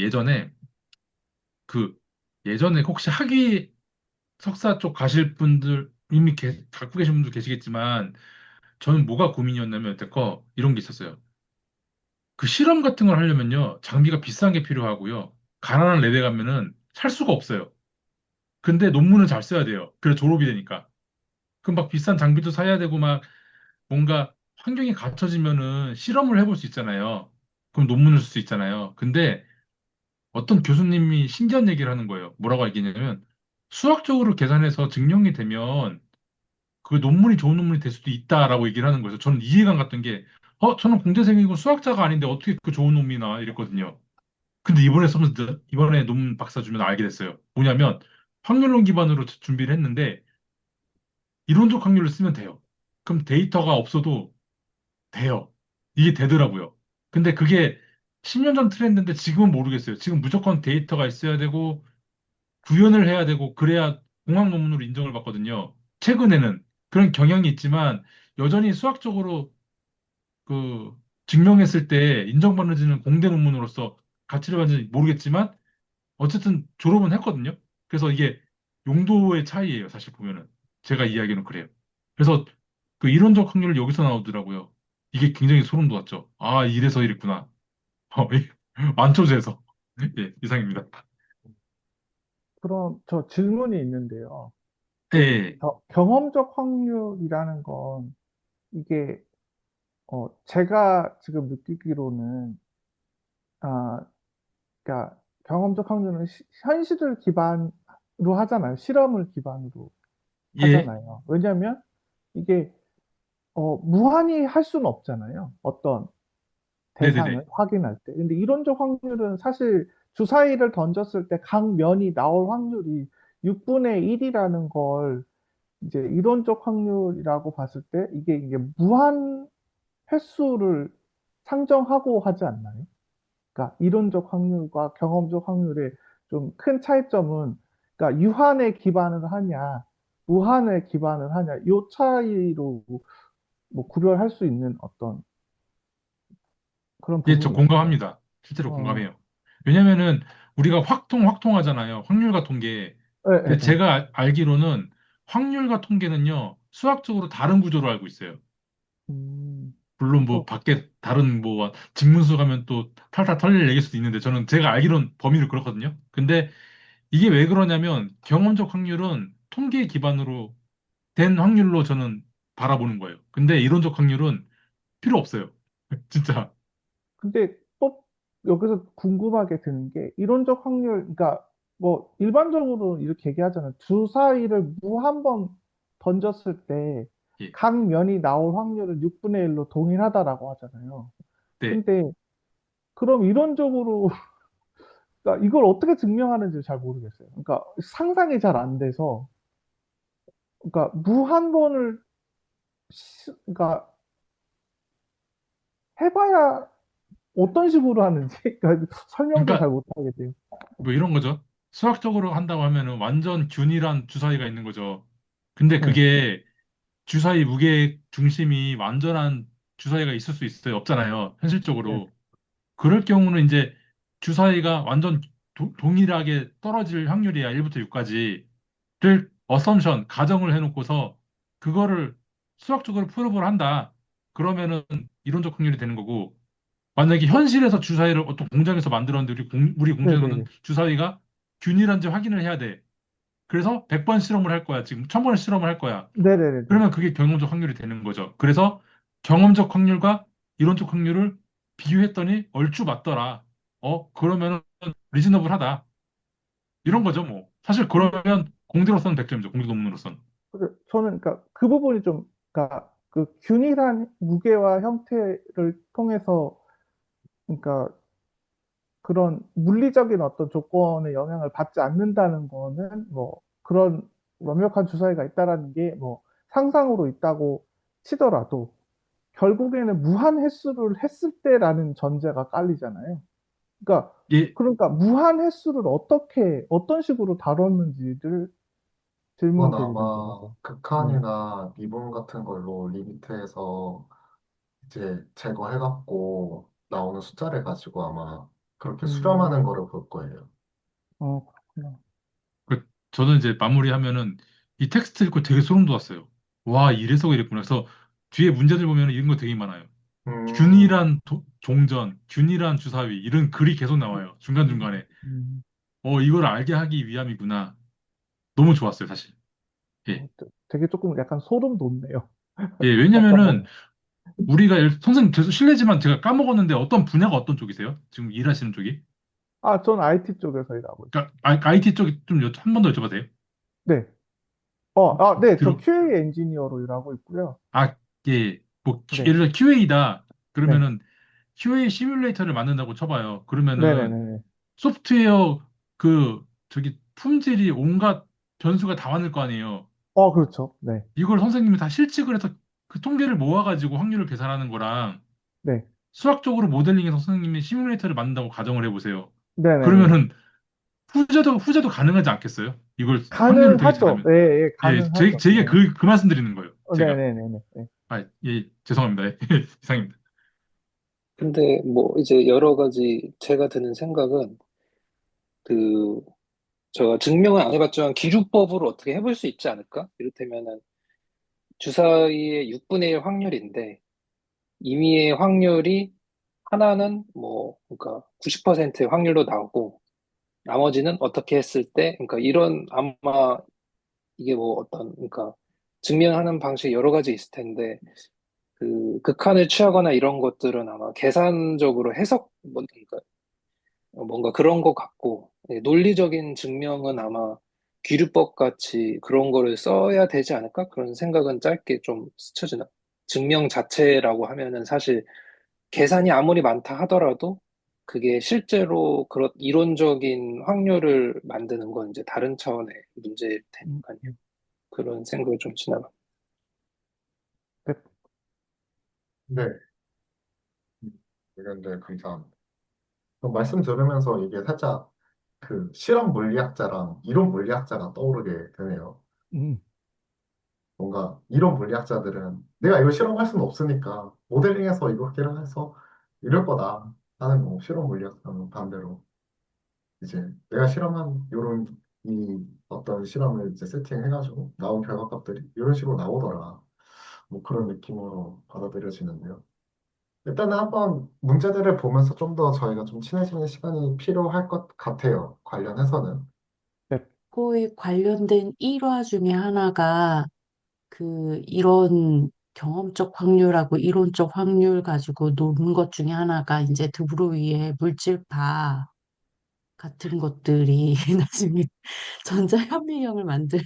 그 예전에 혹시 학위 석사 쪽 가실 분들 이미 갖고 계신 분도 계시겠지만 저는 뭐가 고민이었냐면 여태껏 이런 게 있었어요. 그 실험 같은 걸 하려면요 장비가 비싼 게 필요하고요 가난한 랩에 가면은 살 수가 없어요. 근데 논문을 잘 써야 돼요. 그래 졸업이 되니까. 그럼 막 비싼 장비도 사야 되고 막 뭔가 환경이 갖춰지면은 실험을 해볼 수 있잖아요. 그럼 논문을 쓸 수 있잖아요. 근데 어떤 교수님이 신기한 얘기를 하는 거예요. 뭐라고 얘기냐면 수학적으로 계산해서 증명이 되면 그 논문이 좋은 논문이 될 수도 있다라고 얘기를 하는 거예요. 저는 이해가 안 갔던 게, 저는 공대생이고 수학자가 아닌데 어떻게 그 좋은 논문이 나와? 이랬거든요. 근데 이번에 논문 박사 주면 알게 됐어요. 뭐냐면 확률론 기반으로 준비를 했는데 이론적 확률을 쓰면 돼요. 그럼 데이터가 없어도 돼요. 이게 되더라고요. 근데 그게 10년 전 트렌드인데 지금은 모르겠어요. 지금 무조건 데이터가 있어야 되고 구현을 해야 되고 그래야 공학 논문으로 인정을 받거든요. 최근에는 그런 경향이 있지만 여전히 수학적으로 그 증명했을 때 인정받는지는 공대 논문으로서 가치를 받는지 모르겠지만 어쨌든 졸업은 했거든요. 그래서 이게 용도의 차이예요. 사실 보면은 제가 이야기는 그래요. 그래서 그 이론적 확률을 여기서 나오더라고요. 이게 굉장히 소름 돋았죠. 아, 이래서 이랬구나. 완초제에서. 예, 이상입니다. 그럼 저 질문이 있는데요. 예, 그 예. 경험적 확률이라는 건 이게 제가 지금 느끼기로는 아, 그러니까 경험적 확률은 현실을 기반으로 하잖아요. 실험을 기반으로 예, 하잖아요. 왜냐하면 이게 무한히 할 수는 없잖아요. 어떤 네네네. 대상을 확인할 때. 근데 이론적 확률은 사실 주사위를 던졌을 때 각 면이 나올 확률이 6분의 1이라는 걸 이제 이론적 확률이라고 봤을 때 이게 무한 횟수를 상정하고 하지 않나요? 그러니까 이론적 확률과 경험적 확률의 좀 큰 차이점은 그러니까 유한에 기반을 하냐, 무한에 기반을 하냐, 이 차이로 뭐 구별할 수 있는 어떤 그런 예, 저 부분이 있을까요? 공감합니다. 실제로 어, 공감해요. 왜냐면은 우리가 확통하잖아요. 확률과 통계. 예, 예, 근데 예. 제가 알기로는 확률과 통계는요, 수학적으로 다른 구조로 알고 있어요. 물론 뭐 또, 밖에 다른 뭐 직문수 가면 또 탈탈 털릴 얘기일 수도 있는데 저는 제가 알기로는 범위를 그렇거든요. 근데 이게 왜 그러냐면 경험적 확률은 통계 기반으로 된 확률로 저는 바라보는 거예요. 근데 이론적 확률은 필요 없어요. 진짜. 근데 또 여기서 궁금하게 드는 게 이론적 확률, 그러니까 뭐 일반적으로 이렇게 얘기하잖아요. 주사위를 무 한 번 던졌을 때 예. 각 면이 나올 확률은 6분의 1로 동일하다라고 하잖아요. 네. 근데 그럼 이론적으로 그러니까 이걸 어떻게 증명하는지 잘 모르겠어요. 그러니까 상상이 잘 안 돼서 그러니까 무한번을 그러니까 해봐야 어떤 식으로 하는지 그러니까 설명도 잘 그러니까 못하겠대요. 뭐 이런 거죠. 수학적으로 한다고 하면은 완전 균일한 주사위가 있는 거죠. 근데 네, 그게 주사위 무게 중심이 완전한 주사위가 있을 수 있어요. 없잖아요. 네, 현실적으로. 그럴 경우는 이제 주사위가 완전 동일하게 떨어질 확률이야. 1부터 6까지를 어썸션, 가정을 해놓고서 그거를 수학적으로 프로브를 한다. 그러면은 이론적 확률이 되는 거고, 만약에 어, 현실에서 주사위를 어떤 공장에서 만들었는데 우리 네, 네, 공장에서는 네, 주사위가 균일한지 확인을 해야 돼. 그래서 100번 실험을 할 거야. 지금 1000번을 실험을 할 거야. 네, 네, 네, 네. 그러면 그게 경험적 확률이 되는 거죠. 그래서 경험적 확률과 이론적 확률을 비교했더니 얼추 맞더라. 그러면 리즈너블 하다. 이런 거죠, 뭐. 사실 근데 그러면 공대로서는 100점이죠. 공대 논문으로서는. 저는 그러니까 그 부분이 좀 그러니까 그 균일한 무게와 형태를 통해서 그러니까 그런 물리적인 어떤 조건의 영향을 받지 않는다는 거는 뭐 그런 완벽한 주사위가 있다라는 게 뭐 상상으로 있다고 치더라도 결국에는 무한 횟수를 했을 때라는 전제가 깔리잖아요. 그러니까 예, 그러니까 무한 횟수를 어떻게 어떤 식으로 다뤘는지를 질문 그건 드리는 아마 거죠. 네. 극한이나 미분 같은 걸로 리미트해서 이제 제거해갖고 나오는 숫자를 가지고 아마 그렇게 수렴하는 음, 거를 볼 거예요. 그렇구나. 저는 이제 마무리하면은 이 텍스트 읽고 되게 소름 돋았어요. 와, 이래서 이랬구나. 그래서 뒤에 문제들 보면 이런 거 되게 많아요. 음, 균일한 종전, 균일한 주사위, 이런 글이 계속 나와요. 중간중간에. 음, 이걸 알게 하기 위함이구나. 너무 좋았어요, 사실. 예. 되게 조금 약간 소름 돋네요. 예, 잠깐만. 왜냐면은 우리가 선생님 계속 실례지만 제가 까먹었는데 어떤 분야가 어떤 쪽이세요? 지금 일하시는 쪽이? 아, 전 IT 쪽에서 일하고 있어요. 그러니까 IT 쪽이 좀 한 번 더 여쭤봐도 돼요? 네. 네. 저 들어 QA 엔지니어로 일하고 있고요. 아, 예. 뭐 네. 예를 들어 QA다. 네. 그러면은 QA 시뮬레이터를 만든다고 쳐봐요. 그러면은 네네네. 소프트웨어 저기 품질이 온갖 변수가 다 많을 거 아니에요. 그렇죠. 네. 이걸 선생님이 다 실측을 해서 그 통계를 모아가지고 확률을 계산하는 거랑 네. 수학적으로 모델링해서 선생님이 시뮬레이터를 만든다고 가정을 해보세요. 네네네. 그러면은 후자도 가능하지 않겠어요? 이걸 확률을 되게 가능하죠. 잘하면. 예, 예, 예, 가능하죠. 제 얘기 네. 그 말씀 드리는 거예요. 제가. 네네네네. 네. 예, 죄송합니다. 이상입니다. 근데 뭐 이제 여러 가지 제가 드는 생각은 그 제가 증명은 안 해봤지만 기준법으로 어떻게 해볼 수 있지 않을까? 이를테면은 주사위의 6분의 1 확률인데 임의의 확률이 하나는 뭐 그러니까 90%의 확률로 나오고 나머지는 어떻게 했을 때 그러니까 이런 아마 이게 뭐 어떤 그러니까 증명하는 방식이 여러 가지 있을 텐데 그 극한을 취하거나 이런 것들은 아마 계산적으로 해석 뭐 그러니까 뭔가 그런 것 같고 논리적인 증명은 아마 귀류법 같이 그런 거를 써야 되지 않을까? 그런 생각은 짧게 좀 스쳐지나. 증명 자체라고 하면은 사실 계산이 아무리 많다 하더라도 그게 실제로 그런 이론적인 확률을 만드는 건 이제 다른 차원의 문제일 음, 테니까요. 음. 그런 생각을 좀 지나가. 네. 네. 의견들 감사합니다. 말씀 들으면서 이게 살짝 그 실험 물리학자랑 이론 물리학자가 떠오르게 되네요. 음, 뭔가 이론 물리학자들은 내가 이거 실험할 수는 없으니까 모델링해서 이렇게 해서 이럴 거다 하는 거 실험 물리학자는 반대로 이제 내가 실험한 요런 이 어떤 실험을 이제 세팅해가지고 나온 결과값들이 이런 식으로 나오더라. 뭐 그런 느낌으로 받아들여지는데요. 일단은 한번 문제들을 보면서 좀 더 저희가 좀 친해지는 시간이 필요할 것 같아요. 관련해서는. 네. 그거에 관련된 일화 중에 하나가 그 이런 경험적 확률하고 이론적 확률 가지고 노는 것 중에 하나가 이제 드브로이의 물질파 같은 것들이 나중에 전자현미경을 만드는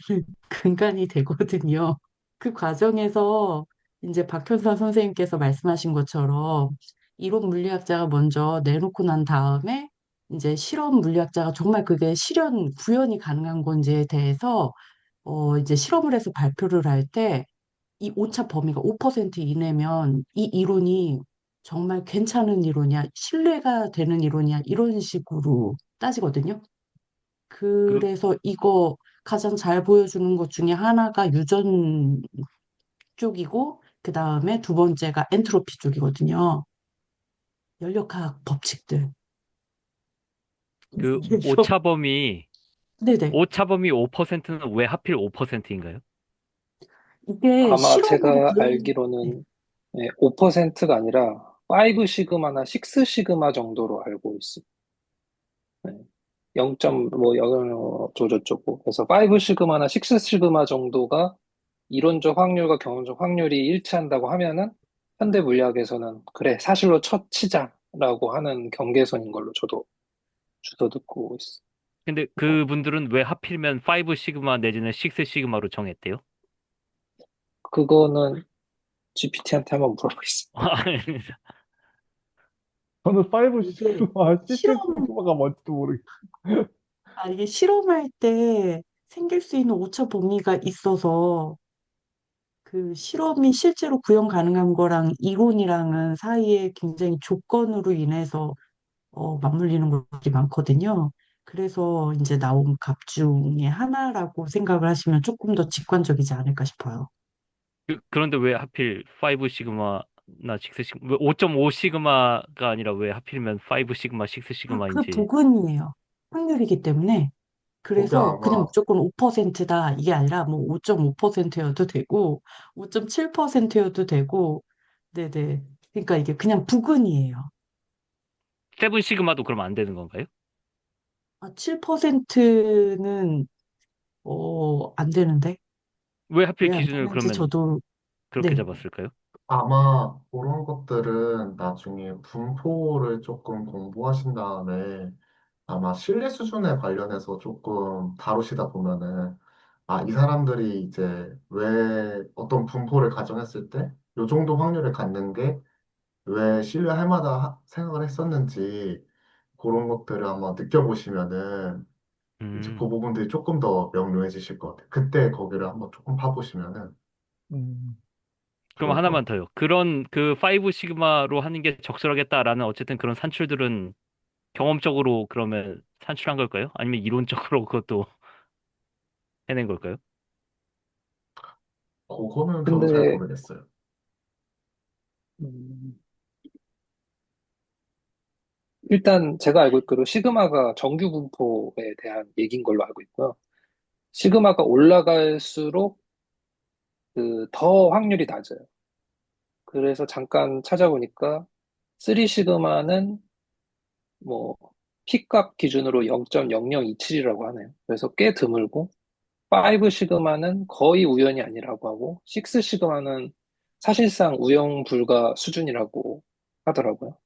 근간이 되거든요. 그 과정에서 이제 박현선 선생님께서 말씀하신 것처럼 이론 물리학자가 먼저 내놓고 난 다음에 이제 실험 물리학자가 정말 그게 구현이 가능한 건지에 대해서 이제 실험을 해서 발표를 할 때 이 오차 범위가 5% 이내면 이 이론이 정말 괜찮은 이론이야, 신뢰가 되는 이론이야, 이런 식으로 따지거든요. 그, 그래서 이거 가장 잘 보여주는 것 중에 하나가 유전 쪽이고, 그 다음에 두 번째가 엔트로피 쪽이거든요. 연력학 법칙들. 그 그래서, 오차범위, 네네. 오차범위 5%는 왜 하필 5%인가요? 이게 아마 실험으로 제가 네. 알기로는 5%가 아니라 5 시그마나 6 시그마 정도로 알고 있어요. 네. 0. 뭐 저저쩌고 그래서 5 시그마나 6 시그마 정도가 이론적 확률과 경험적 확률이 일치한다고 하면은 현대 물리학에서는 그래 사실로 치자라고 하는 경계선인 걸로 저도 주워 듣고 있어요. 근데 그분들은 왜 하필이면 5 시그마 내지는 6 시그마로 정했대요? 그거는 GPT한테 한번 물어보겠습니다. 저는 5 이게 시그마, 6 실험, 시그마가 뭔지도 모르겠어요. 이게 실험할 때 생길 수 있는 오차 범위가 있어서 그 실험이 실제로 구현 가능한 거랑 이론이랑은 사이에 굉장히 조건으로 인해서 맞물리는 것들이 많거든요. 그래서 이제 나온 값 중에 하나라고 생각을 하시면 조금 더 직관적이지 않을까 싶어요. 그런데 왜 하필 5 시그마나 6 시그마, 왜 5.5 시그마가 아니라 왜 하필이면 5 시그마, 6 그 시그마인지. 부근이에요. 확률이기 때문에. 그게 그래서 그냥 아마 무조건 5%다 이게 아니라 뭐 5.5%여도 되고 5.7%여도 되고 네네. 그러니까 이게 그냥 부근이에요. 7 시그마도 그러면 안 되는 건가요? 7%는 안 되는데 왜 하필 왜 안 기준을 되는지 그러면 저도 그렇게 네. 잡았을까요? 아마 그런 것들은 나중에 분포를 조금 공부하신 다음에 아마 신뢰 수준에 관련해서 조금 다루시다 보면은 아, 이 사람들이 이제 왜 어떤 분포를 가정했을 때 이 정도 확률을 갖는 게 왜 신뢰할 만한 생각을 했었는지 그런 것들을 한번 느껴보시면은 이제 그 음. 부분들이 조금 더 명료해지실 것 같아요. 그때 거기를 한번 조금 파보시면은 음, 그럼 좋을 것 하나만 같아요. 더요. 그런 그 5 시그마로 하는 게 적절하겠다라는 어쨌든 그런 산출들은 경험적으로 그러면 산출한 걸까요? 아니면 이론적으로 그것도 해낸 걸까요? 그거는 저도 잘 근데 모르겠어요. 음, 일단 제가 알고 있기로 시그마가 정규 분포에 대한 얘기인 걸로 알고 있고요. 시그마가 올라갈수록 그 더 확률이 낮아요. 그래서 잠깐 찾아보니까 3 시그마는 뭐 P값 기준으로 0.0027이라고 하네요. 그래서 꽤 드물고 5 시그마는 거의 우연이 아니라고 하고 6 시그마는 사실상 우영 불가 수준이라고 하더라고요.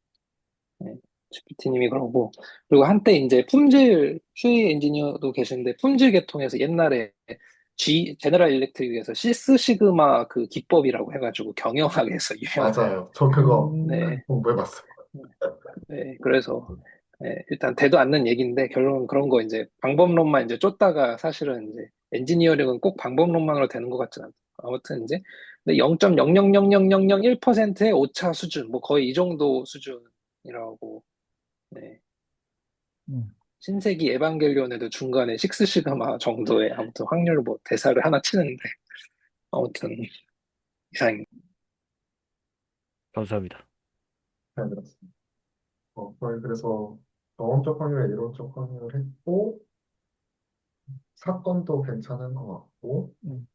네, GPT님이 그러고 그리고 한때 이제 품질 QA 엔지니어도 계신데 품질 계통에서 옛날에 제너럴 일렉트릭에서 시스 시그마 그 기법이라고 해가지고 경영학에서 유명한 맞아요. 저 그거 네, 공부해봤어요. 네, 그래서 일단 되도 않는 얘기인데 결론은 그런 거 이제 방법론만 이제 쫓다가 사실은 이제 엔지니어링은 꼭 방법론만으로 되는 것 같진 않아요. 아무튼 이제 근데 0.0000001%의 오차 수준 뭐 거의 이 정도 수준이라고 네. 음. 신세기 에반겔리온에도 중간에 식스 시그마 정도의 아무튼 확률 뭐 대사를 하나 치는데 아무튼 이상입니다. 감사합니다. 잘 들었습니다. 거의 그래서 경험적 확률에 이론적 확률을 했고 사건도 괜찮은 것 같고 음,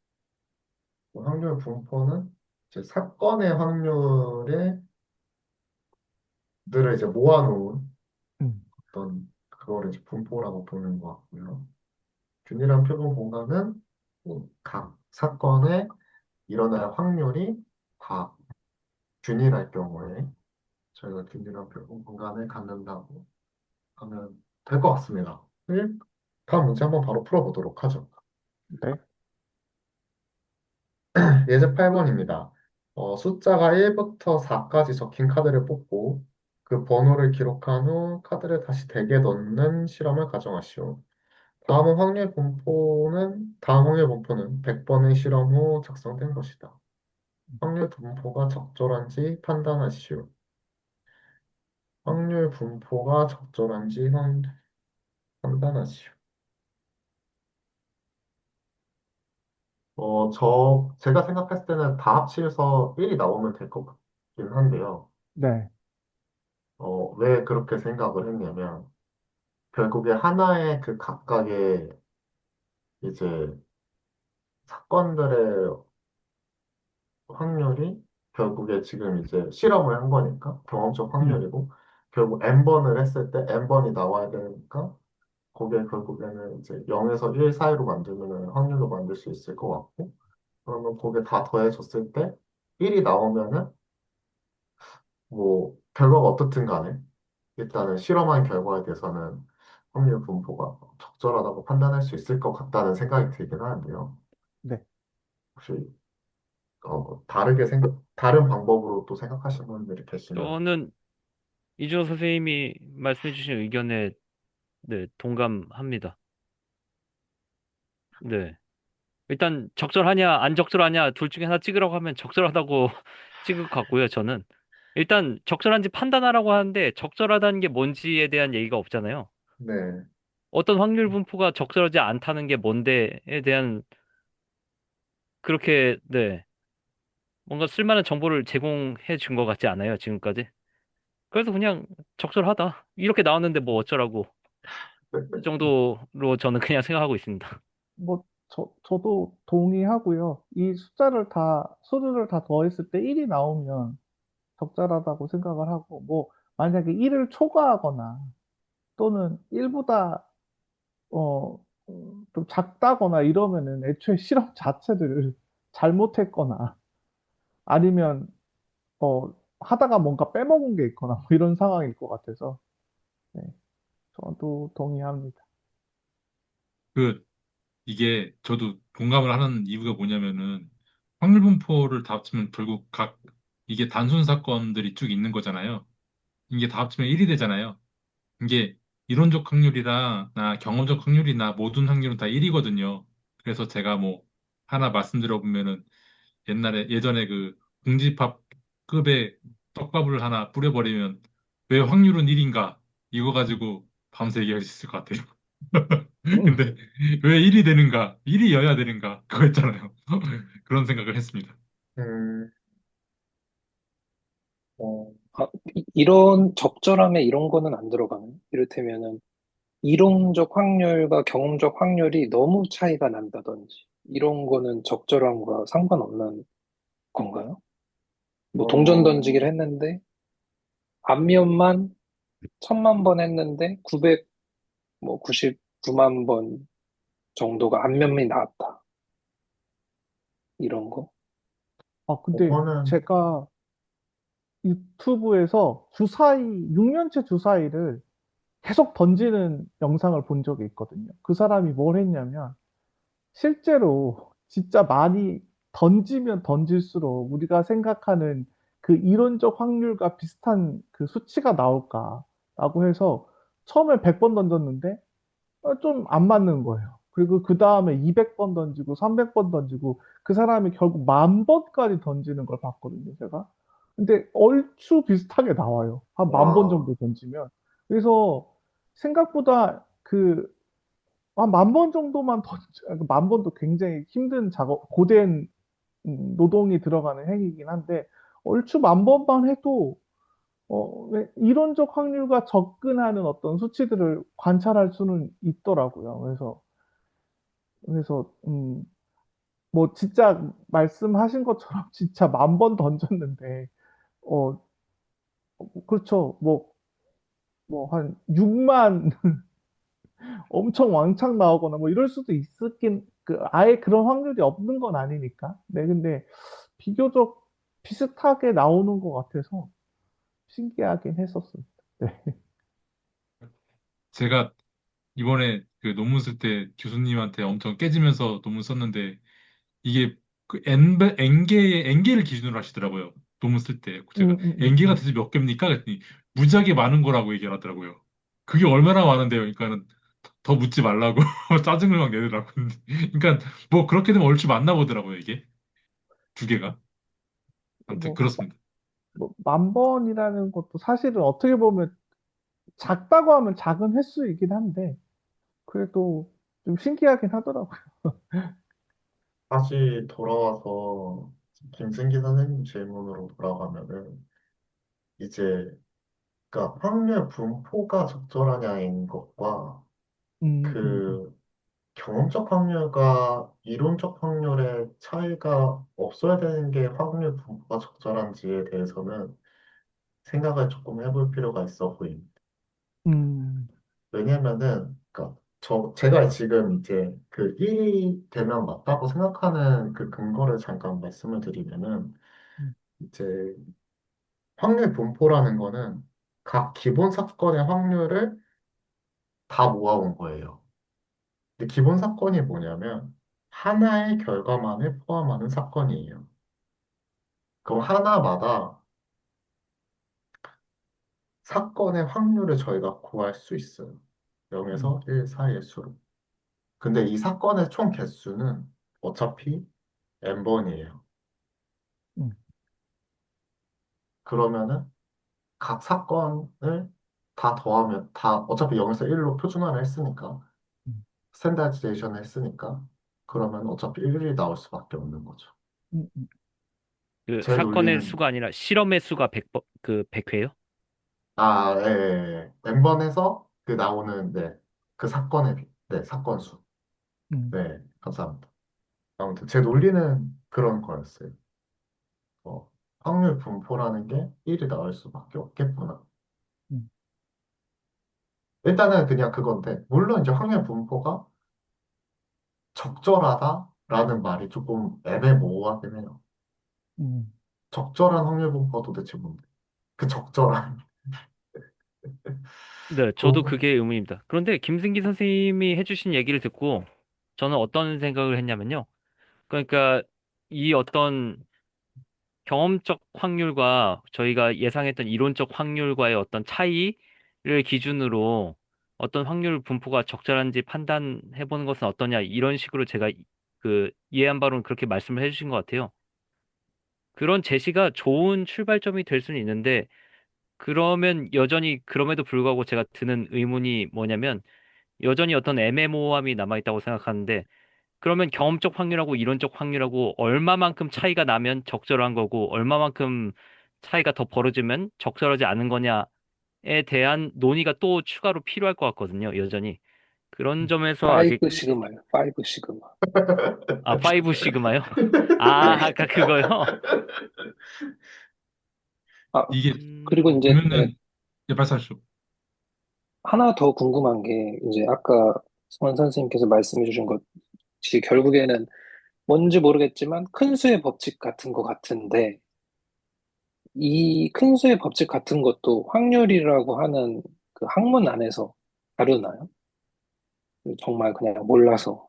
확률 분포는 이제 사건의 확률에 늘 이제 모아놓은 음, 어떤 그거를 이제 분포라고 보는 것 같고요. 균일한 표본 공간은 각 사건에 일어날 확률이 다 균일할 경우에 저희가 균일한 표본 공간을 갖는다고 하면 될 것 같습니다. 다음 문제 한번 바로 풀어보도록 하죠. 네. 예제 8번입니다. 숫자가 1부터 4까지 적힌 카드를 뽑고 그 번호를 기록한 후 카드를 다시 덱에 넣는 실험을 가정하시오. 다음 확률 분포는 100번의 실험 후 작성된 것이다. 확률 분포가 적절한지 판단하시오. 확률 분포가 적절한지 판단하시오. 제가 생각했을 때는 다 합치면서 1이 나오면 될 것 같긴 한데요. 네. 왜 그렇게 생각을 했냐면, 결국에 하나의 그 각각의 이제 사건들의 확률이 결국에 지금 이제 실험을 한 거니까 경험적 음, 확률이고, 결국 n번을 했을 때 n번이 나와야 되니까, 거기에 결국에는 이제 0에서 1 사이로 만들면 확률로 만들 수 있을 것 같고, 그러면 거기에 다 더해졌을 때 1이 나오면은 뭐 결과가 어떻든 간에 일단은 실험한 결과에 대해서는 확률 분포가 적절하다고 판단할 수 있을 것 같다는 생각이 들긴 하는데요. 네. 혹시 다른 방법으로 또 생각하시는 분들이 계시면. 저는 이준호 선생님이 말씀해주신 의견에 네, 동감합니다. 네. 일단 적절하냐, 안 적절하냐, 둘 중에 하나 찍으라고 하면 적절하다고 찍을 것 같고요, 저는. 일단 적절한지 판단하라고 하는데 적절하다는 게 뭔지에 대한 얘기가 없잖아요. 네. 어떤 확률 분포가 적절하지 않다는 게 뭔데에 대한 그렇게 네, 뭔가 쓸만한 정보를 제공해 준 것 같지 않아요, 지금까지. 그래서 그냥 적절하다. 이렇게 나왔는데 뭐 어쩌라고. 이 정도로 저는 그냥 생각하고 있습니다. 뭐, 저도 동의하고요. 이 수를 다 더했을 때 1이 나오면 적절하다고 생각을 하고, 뭐, 만약에 1을 초과하거나 또는 1보다, 좀 작다거나 이러면은 애초에 실험 자체를 잘못했거나 아니면, 하다가 뭔가 빼먹은 게 있거나 뭐 이런 상황일 것 같아서, 네, 저도 동의합니다. 그, 이게 저도 공감을 하는 이유가 뭐냐면은 확률 분포를 다 합치면 결국 이게 단순 사건들이 쭉 있는 거잖아요. 이게 다 합치면 1이 되잖아요. 이게 이론적 확률이나 경험적 확률이나 모든 확률은 다 1이거든요. 그래서 제가 뭐 하나 말씀드려보면은 예전에 그 공집밥급의 떡밥을 하나 뿌려버리면 왜 확률은 1인가? 이거 가지고 밤새 얘기할 수 있을 것 같아요. 근데 왜 1이 되는가? 1이여야 되는가? 그거 있잖아요. 그런 생각을 했습니다. 음, 어, 아, 이런 적절함에 이런 거는 안 들어가는. 이를테면은 이론적 확률과 경험적 확률이 너무 차이가 난다든지 이런 거는 적절함과 상관없는 건가요? 뭐 동전 던지기를 어, 했는데 앞면만 1000만 번 했는데 99만 번 정도가 앞면이 나왔다. 이런 거. 근데 그거는, 제가 유튜브에서 6년째 주사위를 계속 던지는 영상을 본 적이 있거든요. 그 사람이 뭘 했냐면, 실제로 진짜 많이 던지면 던질수록 우리가 생각하는 그 이론적 확률과 비슷한 그 수치가 나올까라고 해서 처음에 100번 던졌는데 좀 안 맞는 거예요. 그리고 그 다음에 200번 던지고 300번 던지고 그 사람이 결국 10,000번까지 던지는 걸 봤거든요, 제가. 근데 얼추 비슷하게 나와요. 한 10,000번 와, 정도 던지면. 그래서 생각보다 한 10,000번 정도만 그 10,000번도 굉장히 힘든 작업, 고된 노동이 들어가는 행위이긴 한데, 얼추 10,000번만 해도 왜 이론적 확률과 접근하는 어떤 수치들을 관찰할 수는 있더라고요. 그래서, 뭐, 진짜 말씀하신 것처럼 진짜 10,000번 던졌는데, 어, 그렇죠. 한 6만 엄청 왕창 나오거나 뭐 이럴 수도 아예 그런 확률이 없는 건 아니니까. 네, 근데 비교적 비슷하게 나오는 것 같아서 신기하긴 했었습니다. 네. 제가 이번에 그 논문 쓸 때 교수님한테 엄청 깨지면서 논문 썼는데 이게 그 N개를 기준으로 하시더라고요. 논문 쓸 때. 제가 N개가 음. 도대체 몇 개입니까? 그랬더니 무지하게 많은 거라고 얘기를 하더라고요. 그게 얼마나 많은데요? 그러니까는 더 묻지 말라고 짜증을 막 내더라고요. 그러니까 뭐 그렇게 되면 얼추 맞나 보더라고요, 이게 두 개가. 아무튼 뭐, 그렇습니다. 만 번이라는 것도 사실은 어떻게 보면 작다고 하면 작은 횟수이긴 한데, 그래도 좀 신기하긴 하더라고요. 다시 돌아와서 김승기 선생님 질문으로 돌아가면은 이제 그러니까 확률 분포가 적절하냐인 것과 음, 음, 음, 그 경험적 확률과 이론적 확률의 차이가 없어야 되는 게 확률 분포가 적절한지에 대해서는 생각을 조금 해볼 필요가 있어 보입니다. 음, 왜냐면은, 그러니까 제가 지금 이제 그 1이 되면 맞다고 생각하는 그 근거를 잠깐 말씀을 드리면은, 음, 이제 확률 분포라는 거는 각 기본 사건의 확률을 다 모아온 거예요. 근데 기본 사건이 뭐냐면, 하나의 결과만을 포함하는 사건이에요. 그럼 하나마다 사건의 확률을 저희가 구할 수 있어요. 음, 0에서 1 사이의 수로. 근데 이 사건의 총 개수는 어차피 n번이에요. 음, 그러면은 각 사건을 다 더하면 다 어차피 0에서 1로 표준화를 했으니까 음, 스탠다드제이션을 했으니까 그러면 어차피 1이 나올 수밖에 없는 거죠. 음. 그 제 사건의 논리는 수가 아니라 실험의 수가 100번, 그 100회요? 예, 예, 예. n번에서 그 나오는 그 사건의 사건 수. 음, 네, 감사합니다. 아무튼 제 논리는 그런 거였어요. 어, 확률 분포라는 게 1이 나올 수밖에 없겠구나. 음, 일단은 그냥 그건데, 물론 이제 확률 분포가 적절하다라는 말이 조금 애매모호하긴 해요. 음, 적절한 확률 분포가 도대체 뭔데? 그 적절한 네, 그 저도 그게 의문입니다. 그런데 김승기 선생님이 해주신 얘기를 듣고 저는 어떤 생각을 했냐면요. 그러니까 이 어떤 경험적 확률과 저희가 예상했던 이론적 확률과의 어떤 차이를 기준으로 어떤 확률 분포가 적절한지 판단해 보는 것은 어떠냐 이런 식으로 제가 그 이해한 바로는 그렇게 말씀을 해주신 것 같아요. 그런 제시가 좋은 출발점이 될 수는 있는데 그러면 여전히 그럼에도 불구하고 제가 드는 의문이 뭐냐면 여전히 어떤 애매모호함이 남아있다고 생각하는데 그러면 경험적 확률하고 이론적 확률하고 얼마만큼 차이가 나면 적절한 거고 얼마만큼 차이가 더 벌어지면 적절하지 않은 거냐에 대한 논의가 또 추가로 필요할 것 같거든요, 여전히. 그런 점에서 아직, 5 시그마요. 5 시그마. 아, 5 시그마요? 아, 네. 아까 그거요? 아, 이게 그리고 이제 네, 보면은 예, 말씀하시죠. 하나 더 궁금한 게 이제 아까 원 선생님께서 말씀해 주신 것이 결국에는 뭔지 모르겠지만 큰 수의 법칙 같은 것 같은데 이 큰 수의 법칙 같은 것도 확률이라고 하는 그 학문 안에서 다루나요? 정말 그냥 몰라서.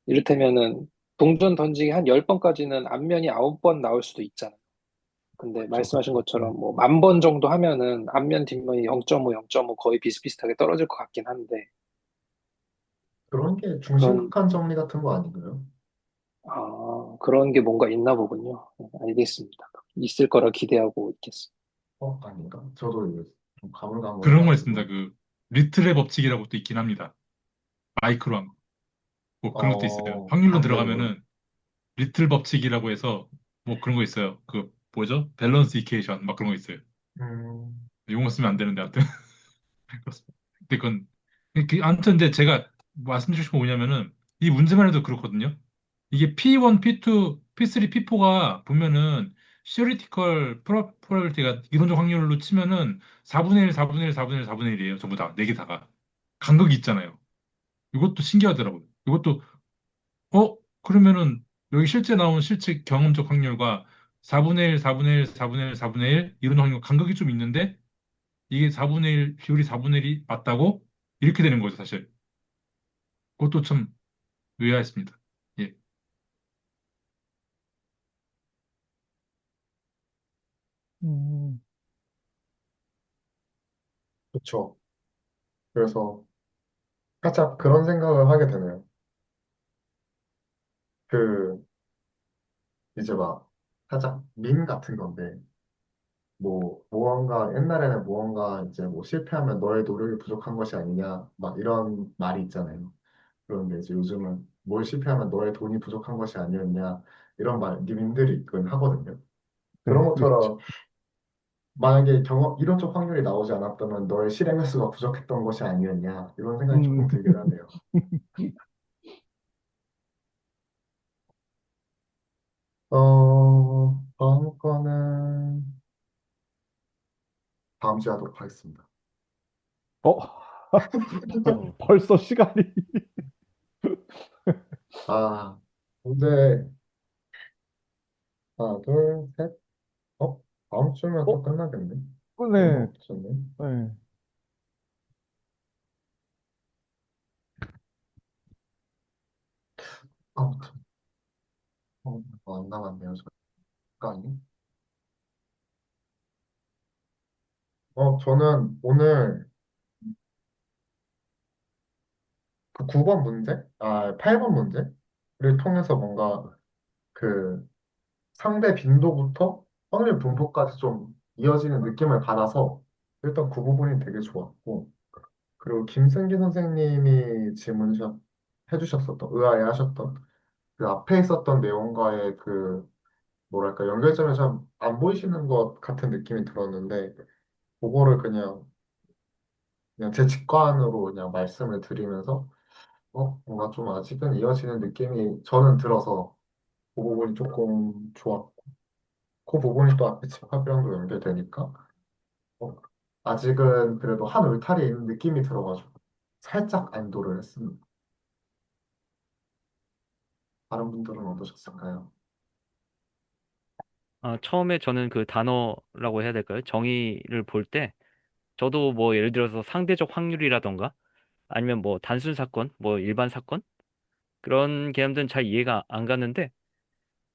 이를테면은 동전 던지기 한 10번까지는 앞면이 9번 나올 수도 있잖아요. 근데 그쵸, 말씀하신 그쵸. 것처럼 뭐 10,000번 정도 하면은 앞면 뒷면이 0.5, 0.5 거의 비슷비슷하게 떨어질 것 같긴 한데 그런 게 그런 중심각한 정리 같은 거 아닌가요? 그런 게 뭔가 있나 보군요. 네, 알겠습니다. 있을 거라 기대하고 있겠습니다. 아닌가? 저도 이게 좀 그런 거 있습니다. 가물가물해가지고. 그 리틀의 법칙이라고 또 있긴 합니다. 마이크로 한 거. 뭐 그런 것도 있어요. 확률로 반대로. 들어가면은 리틀 법칙이라고 해서 뭐 그런 거 있어요. 그 뭐죠? 밸런스 이퀘이션 막 그런 거 있어요. 음, 용어 쓰면 안 되는데 아무튼 그렇습니다. 근데 그건 아무튼 근데 제가 말씀드리고 싶은 거 뭐냐면은 이 문제만 해도 그렇거든요. 이게 P1, P2, P3, P4가 보면은 theoretical probability가 이론적 확률로 치면은 4분의 1, 4분의 1, 4분의 1, 4분의 1이에요. 전부 다. 네 개 다가. 간극이 있잖아요. 이것도 신기하더라고요. 이것도 그러면은 여기 실제 나온 실제 경험적 확률과 4분의 1, 4분의 1, 4분의 1, 4분의 1 이런 확률 간극이 좀 있는데 이게 4분의 1 비율이 4분의 1이 맞다고 이렇게 되는 거죠, 사실. 그것도 참 의아했습니다. 예. 음. 그쵸. 그래서 살짝 그런 생각을 하게 되네요. 그, 이제 막, 살짝 밈 같은 건데, 뭐, 무언가, 옛날에는 무언가 이제 뭐 실패하면 너의 노력이 부족한 것이 아니냐, 막 이런 말이 있잖아요. 그런데 이제 요즘은 뭘 실패하면 너의 돈이 부족한 것이 아니었냐, 이런 밈들이 있긴 하거든요. 네, 그런 그렇죠. 것처럼 만약에 이론적 확률이 나오지 않았다면 너의 실행 횟수가 부족했던 것이 아니었냐, 이런 생각이 조금 음, 들긴 하네요. 다음 거는 다음 주에 하도록 하겠습니다. 어, 어, 벌써 시간이. 아, 문제 하나, 둘, 셋. 어? 다음 주면 또 어, 끝나겠네. 얼마 네, 없었네. 네. 아무튼, 안 남았네요. 시간이. 저는 오늘 그 9번 문제? 8번 문제를 통해서 뭔가 그 상대 빈도부터 확률 분포까지 좀 이어지는 느낌을 받아서 일단 그 부분이 되게 좋았고, 그리고 김승기 선생님이 해주셨었던, 의아해하셨던 그 앞에 있었던 내용과의 그 뭐랄까 연결점이 좀 안 보이시는 것 같은 느낌이 들었는데, 그거를 그냥 제 직관으로 그냥 말씀을 드리면서 뭔가 좀 아직은 이어지는 느낌이 저는 들어서 그 부분이 조금 좋았고, 그 부분이 또 앞에 집합이랑도 연결되니까 어, 아직은 그래도 한 울타리에 있는 느낌이 들어가지고 살짝 안도를 했습니다. 다른 분들은 어떠셨을까요? 처음에 저는 그 단어라고 해야 될까요? 정의를 볼 때, 저도 뭐 예를 들어서 상대적 확률이라던가, 아니면 뭐 단순 사건, 뭐 일반 사건, 그런 개념들은 잘 이해가 안 가는데,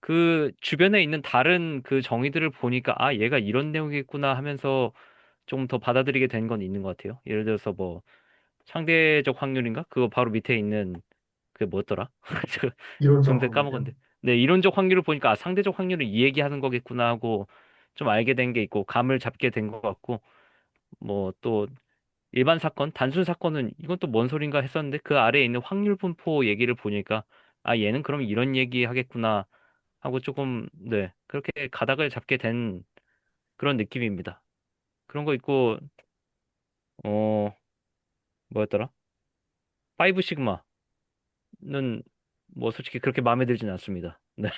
그 주변에 있는 다른 그 정의들을 보니까, 아, 얘가 이런 내용이겠구나 하면서 좀 더 받아들이게 된 건 있는 것 같아요. 예를 들어서 뭐, 상대적 확률인가? 그거 바로 밑에 있는, 그게 뭐였더라? 저 이론적 정답 확률이요? 까먹었는데. 네, 이론적 확률을 보니까, 아, 상대적 확률을 이 얘기하는 거겠구나 하고, 좀 알게 된 게 있고, 감을 잡게 된 것 같고, 뭐 또, 일반 사건, 단순 사건은 이건 또 뭔 소린가 했었는데, 그 아래에 있는 확률 분포 얘기를 보니까, 아, 얘는 그럼 이런 얘기 하겠구나 하고 조금, 네, 그렇게 가닥을 잡게 된 그런 느낌입니다. 그런 거 있고, 어, 뭐였더라? 파이브 시그마는 뭐 솔직히 그렇게 마음에 들진 않습니다. 네.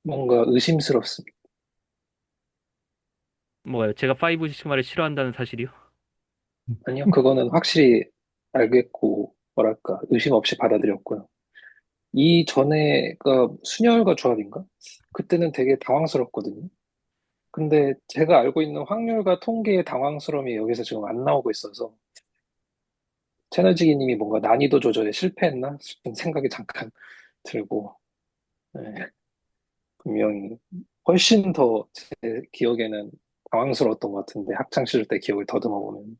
뭔가 의심스럽습니다. 뭐요? 제가 파이브 시그마를 싫어한다는 사실이요? 아니요, 그거는 확실히 알겠고, 뭐랄까, 의심 없이 받아들였고요. 이 전에가 순혈과 조합인가? 그때는 되게 당황스럽거든요. 근데 제가 알고 있는 확률과 통계의 당황스러움이 여기서 지금 안 나오고 있어서 채널지기님이 뭔가 난이도 조절에 실패했나 싶은 생각이 잠깐 들고, 네, 분명히 훨씬 더 제 기억에는 당황스러웠던 것 같은데 학창 시절 때 기억을 더듬어 보면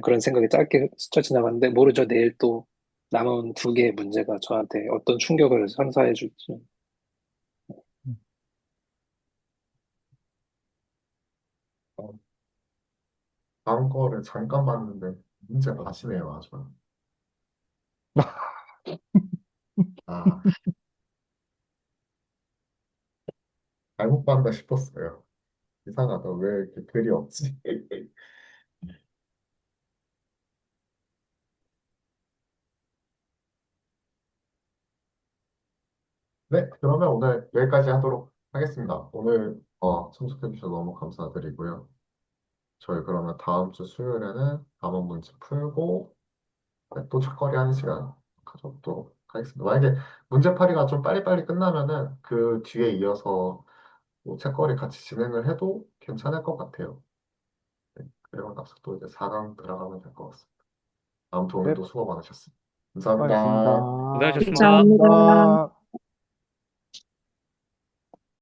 그런 생각이 짧게 스쳐 지나갔는데 모르죠. 내일 또 남은 두 개의 문제가 저한테 어떤 충격을 선사해 줄지. 어, 다음 거를 잠깐 봤는데 문제 맞히네요, 아주. 아, 잘못 봤나 싶었어요. 이상하다. 왜 이렇게 글이 없지? 네, 그러면 오늘 여기까지 하도록 하겠습니다. 오늘 참석해 주셔서 너무 감사드리고요. 저희 그러면 다음 주 수요일에는 남은 문제 풀고 네, 또 첫거리 하는 시간 가져보도록 하겠습니다. 만약에 문제풀이가 좀 빨리빨리 끝나면은 그 뒤에 이어서 뭐 책거리 같이 진행을 해도 괜찮을 것 같아요. 네, 그리고 나서 또 이제 4강 들어가면 될 것 같습니다. 아무튼 네, 오늘도 수고 많으셨습니다. 수고하셨습니다. 감사합니다. 고생하셨습니다. 감사합니다. 감사합니다.